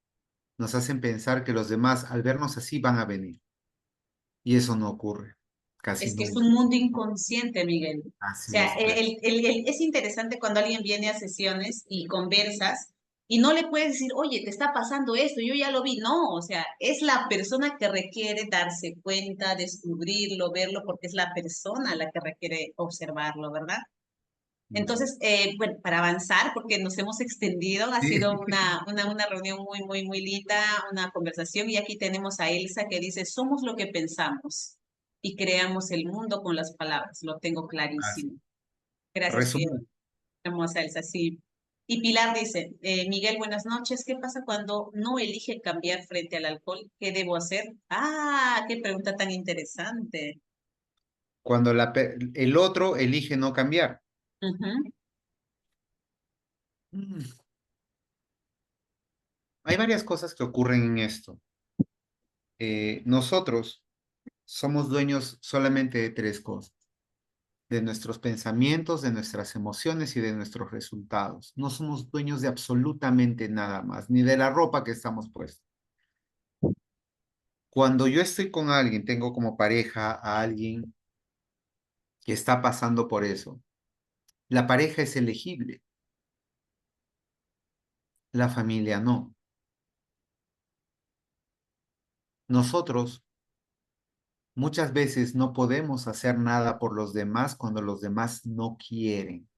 nos hacen pensar que los demás al vernos así van a venir, y eso no ocurre, casi Es que es nunca. un mundo inconsciente, Miguel. O Así sea, es, claro. es interesante cuando alguien viene a sesiones y conversas Y no le puedes decir, oye, te está pasando esto, yo ya lo vi. No, o sea, es la persona que requiere darse cuenta, descubrirlo, verlo, porque es la persona la que requiere observarlo, ¿verdad? Entonces, bueno, para avanzar, porque nos hemos extendido, ha Sí. sido una reunión muy linda, una conversación, y aquí tenemos a Elsa que dice, somos lo que pensamos y creamos el mundo con las palabras. Lo tengo Así, clarísimo. Gracias, resumen, hermosa Elsa, sí. Y Pilar dice, Miguel, buenas noches. ¿Qué pasa cuando no elige cambiar frente al alcohol? ¿Qué debo hacer? Ah, qué pregunta tan interesante. cuando el otro elige no cambiar. Ujú, Mm, Hay varias cosas que ocurren en esto. Nosotros somos dueños solamente de tres cosas: de nuestros pensamientos, de nuestras emociones y de nuestros resultados. No somos dueños de absolutamente nada más, ni de la ropa que estamos puestos. Cuando yo estoy con alguien, tengo como pareja a alguien que está pasando por eso, la pareja es elegible, la familia no. Nosotros muchas veces no podemos hacer nada por los demás cuando los demás no quieren.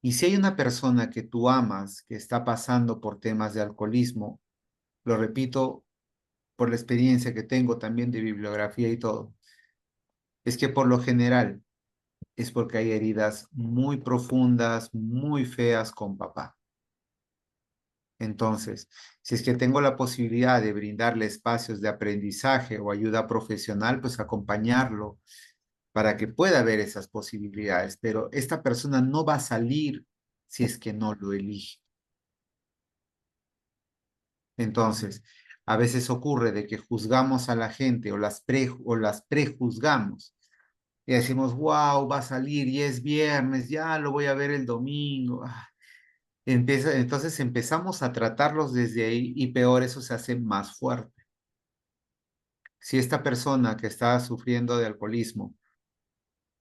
Y si hay una persona que tú amas que está pasando por temas de alcoholismo, lo repito por la experiencia que tengo también de bibliografía y todo, es que por lo general es porque hay heridas muy profundas, muy feas con papá. Entonces, si es que tengo la posibilidad de brindarle espacios de aprendizaje o ayuda profesional, pues acompañarlo para que pueda ver esas posibilidades. Pero esta persona no va a salir si es que no lo elige. Entonces, a veces ocurre de que juzgamos a la gente o las prejuzgamos y decimos, wow, va a salir y es viernes, ya lo voy a ver el domingo. Entonces empezamos a tratarlos desde ahí y peor, eso se hace más fuerte. Si esta persona que está sufriendo de alcoholismo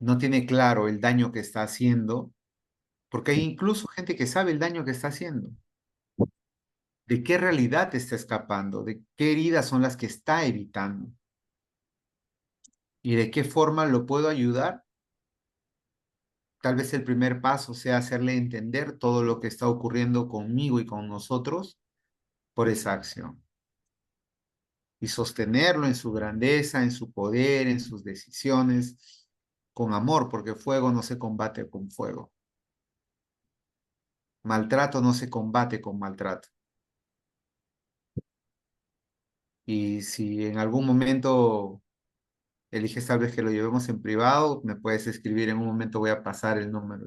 no tiene claro el daño que está haciendo, porque hay incluso gente que sabe el daño que está haciendo, de qué realidad está escapando, de qué heridas son las que está evitando y de qué forma lo puedo ayudar. Tal vez el primer paso sea hacerle entender todo lo que está ocurriendo conmigo y con nosotros por esa acción y sostenerlo en su grandeza, en su poder, en sus decisiones, con amor, porque fuego no se combate con fuego. Maltrato no se combate con maltrato. Y si en algún momento eliges tal vez que lo llevemos en privado, me puedes escribir, en un momento voy a pasar el número.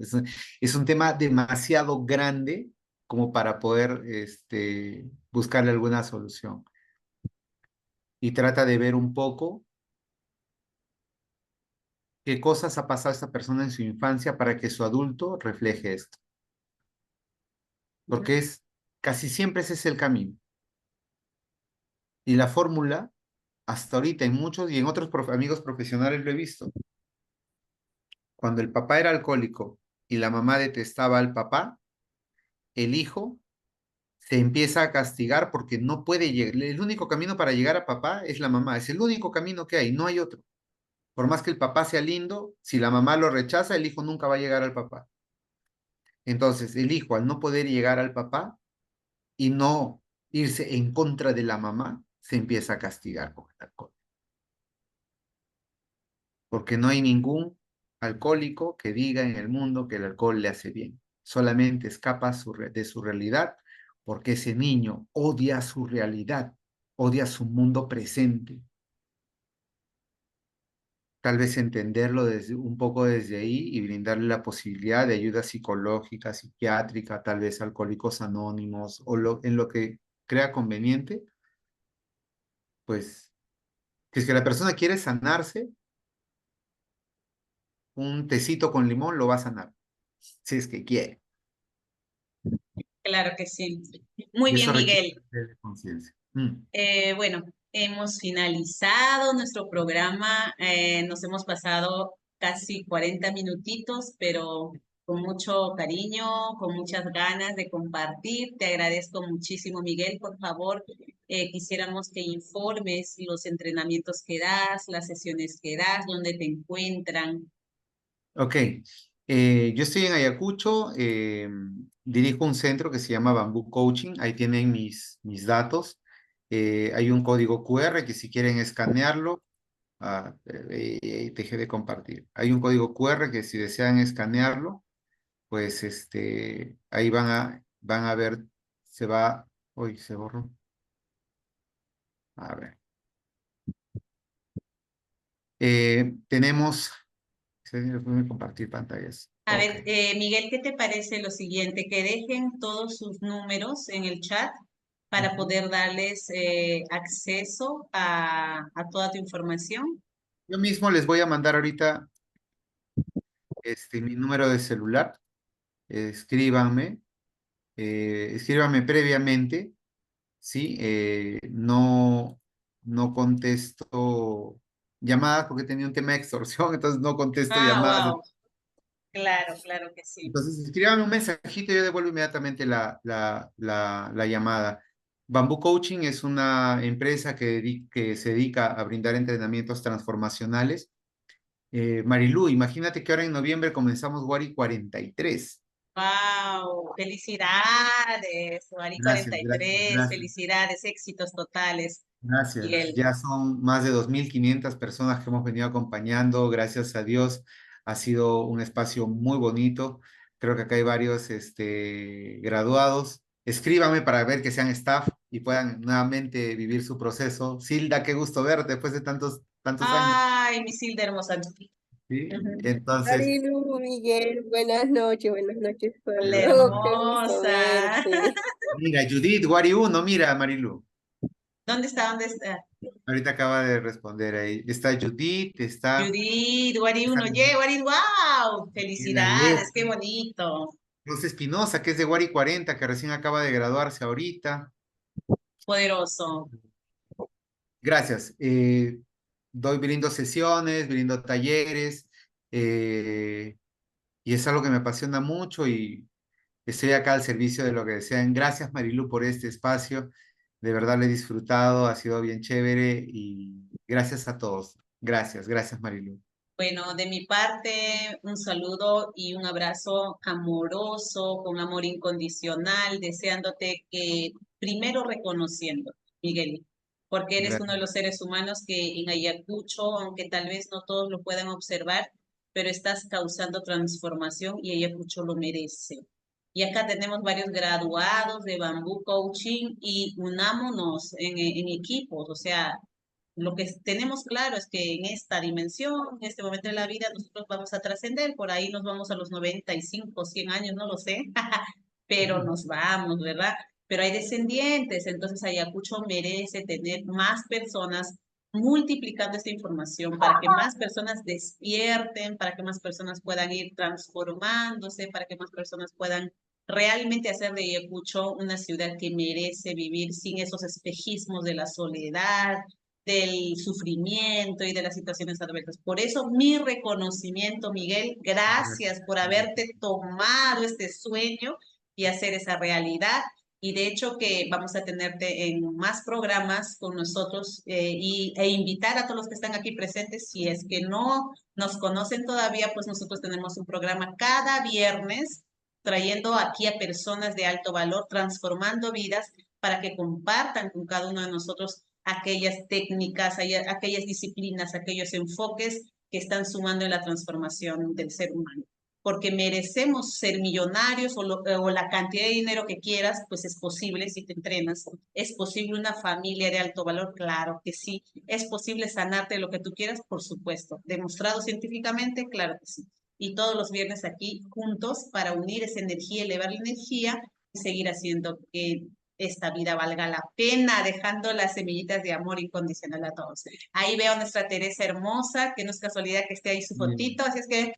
Es un tema demasiado grande como para poder buscarle alguna solución. Y trata de ver un poco qué cosas ha pasado esta persona en su infancia para que su adulto refleje esto. Porque casi siempre ese es el camino. Y la fórmula, hasta ahorita en muchos y en otros amigos profesionales lo he visto. Cuando el papá era alcohólico y la mamá detestaba al papá, el hijo se empieza a castigar porque no puede llegar. El único camino para llegar a papá es la mamá. Es el único camino que hay, no hay otro. Por más que el papá sea lindo, si la mamá lo rechaza, el hijo nunca va a llegar al papá. Entonces, el hijo, al no poder llegar al papá y no irse en contra de la mamá, se empieza a castigar con el alcohol. Porque no hay ningún alcohólico que diga en el mundo que el alcohol le hace bien. Solamente escapa de su realidad porque ese niño odia su realidad, odia su mundo presente. Tal vez entenderlo un poco desde ahí y brindarle la posibilidad de ayuda psicológica, psiquiátrica, tal vez alcohólicos anónimos o en lo que crea conveniente, pues si es que la persona quiere sanarse, un tecito con limón lo va a sanar, si es que quiere. claro que sí. Muy Y bien, eso requiere Miguel. de conciencia. Bueno, hemos finalizado nuestro programa. Nos hemos pasado casi 40 minutitos, pero con mucho cariño, con muchas ganas de compartir. Te agradezco muchísimo, Miguel. Por favor, quisiéramos que informes los entrenamientos que das, las sesiones que das, dónde te encuentran. Ok, yo estoy en Ayacucho, dirijo un centro que se llama Bamboo Coaching, ahí tienen mis datos. Hay un código QR que si quieren escanearlo, dejé de compartir. Hay un código QR que si desean escanearlo, pues ahí van a ver, uy, se borró. A ver. Tenemos, déjenme compartir pantallas. A Ok. ver, Miguel, ¿qué te parece lo siguiente? Que dejen todos sus números en el chat para poder darles acceso a toda tu información. Yo mismo les voy a mandar ahorita mi número de celular. Escríbanme, escríbanme previamente, ¿sí? No contesto llamadas porque tenía un tema de extorsión, entonces no contesto Ah, llamadas. wow. Claro, claro que sí. Entonces, escríbanme un mensajito y yo devuelvo inmediatamente la llamada. Bamboo Coaching es una empresa que se dedica a brindar entrenamientos transformacionales. Marilú, imagínate que ahora en noviembre comenzamos Wari 43. Wow, felicidades, Mari Gracias, gracias, 43, gracias. felicidades, éxitos totales, Gracias. Miguel. Ya son más de 2.500 personas que hemos venido acompañando. Gracias a Dios. Ha sido un espacio muy bonito. Creo que acá hay varios graduados. Escríbame para ver que sean staff y puedan nuevamente vivir su proceso. Silda, qué gusto verte después de tantos años. Ay, mi Silda hermosa. ¿Sí? Ujú. Entonces, Marilu, Miguel, buenas noches, La Pablo, qué gusto hermosa. verte. mira, Judith, Guari uno, mira, Marilu. ¿Dónde está? ¿Dónde está? Ahorita acaba de responder ahí. Está Judith, Judith, Guari está uno, Guari, wow, la felicidades, qué Leslie, bonito, Rosa Espinosa, que es de Guari 40, que recién acaba de graduarse ahorita. poderoso. Gracias. Brindo sesiones, brindo talleres, y es algo que me apasiona mucho y estoy acá al servicio de lo que desean. Gracias, Marilu, por este espacio. De verdad lo he disfrutado, ha sido bien chévere y gracias a todos. Gracias, gracias, Marilu. Bueno, de mi parte, un saludo y un abrazo amoroso, con amor incondicional, deseándote que primero reconociendo, Miguel, porque eres uno de Gracias. los seres humanos que en Ayacucho, aunque tal vez no todos lo puedan observar, pero estás causando transformación y Ayacucho lo merece. Y acá tenemos varios graduados de Bamboo Coaching y unámonos en equipos, o sea, lo que tenemos claro es que en esta dimensión, en este momento de la vida, nosotros vamos a trascender, por ahí nos vamos a los 95, 100 años, no lo sé, pero nos vamos, ¿verdad? Pero hay descendientes, entonces Ayacucho merece tener más personas multiplicando esta información para que más personas despierten, para que más personas puedan ir transformándose, para que más personas puedan realmente hacer de Ayacucho una ciudad que merece vivir sin esos espejismos de la soledad, del sufrimiento y de las situaciones adversas. Por eso mi reconocimiento, Miguel, gracias por haberte tomado este sueño y hacer esa realidad. Y de hecho que vamos a tenerte en más programas con nosotros e invitar a todos los que están aquí presentes, si es que no nos conocen todavía, pues nosotros tenemos un programa cada viernes trayendo aquí a personas de alto valor, transformando vidas para que compartan con cada uno de nosotros aquellas técnicas, aquellas disciplinas, aquellos enfoques que están sumando en la transformación del ser humano. Porque merecemos ser millonarios o la cantidad de dinero que quieras, pues es posible si te entrenas. ¿Es posible una familia de alto valor? Claro que sí. ¿Es posible sanarte de lo que tú quieras? Por supuesto. ¿Demostrado científicamente? Claro que sí. Y todos los viernes aquí juntos para unir esa energía, elevar la energía y seguir haciendo que esta vida valga la pena, dejando las semillitas de amor incondicional a todos. Ahí veo a nuestra Teresa hermosa, que no es casualidad que esté ahí su fotito, así es que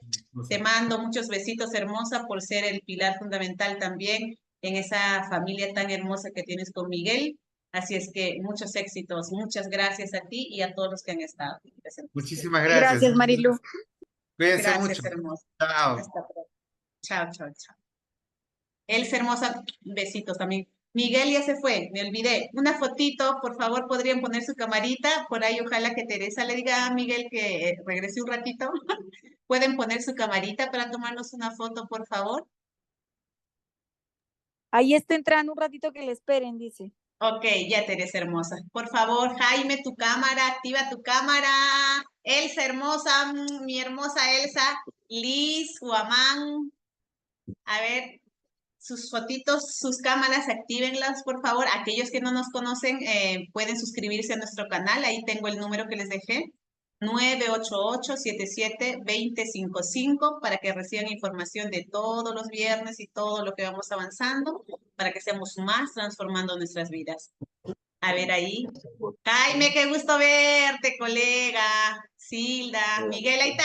te mando muchos besitos, hermosa, por ser el pilar fundamental también en esa familia tan hermosa que tienes con Miguel. Así es que muchos éxitos, muchas gracias a ti y a todos los que han estado aquí presentes. Muchísimas gracias. Gracias, Marilu. Cuídense Gracias, mucho. hermosa. Chao. Hasta pronto. Chao, chao, chao. Elsa hermosa, besitos también. Miguel ya se fue, me olvidé. Una fotito, por favor, podrían poner su camarita. Por ahí ojalá que Teresa le diga a Miguel que regrese un ratito. ¿Pueden poner su camarita para tomarnos una foto, por favor? Ahí está entrando un ratito que le esperen, dice. Ok, ya Teresa hermosa. Por favor, Jaime, tu cámara, activa tu cámara. Elsa hermosa, mi hermosa Elsa. Liz, Guamán. A ver, sus fotitos, sus cámaras, actívenlas, por favor. Aquellos que no nos conocen pueden suscribirse a nuestro canal. Ahí tengo el número que les dejé. 988-77-2055 para que reciban información de todos los viernes y todo lo que vamos avanzando para que seamos más transformando nuestras vidas. A ver ahí. Jaime, qué gusto verte, colega. Silda, Miguel, ahí está.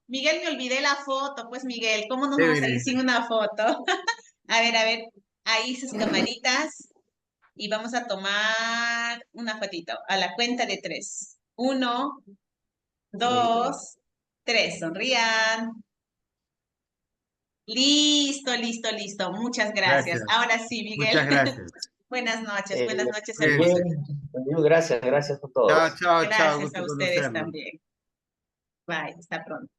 Miguel, me olvidé la foto. Pues Miguel, ¿cómo nos vamos a ir sin una foto? A ver, ahí sus camaritas y vamos a tomar una fotito a la cuenta de 3. 1, 2, 3. Sonrían. Listo, listo, listo. Muchas gracias. Gracias. Ahora sí, Miguel. Muchas gracias. Buenas noches, Cuídense. hermosos. Gracias por todo. Chao, chao, chao. Gracias Gusto a ustedes conocerlos. también. Bye, hasta pronto.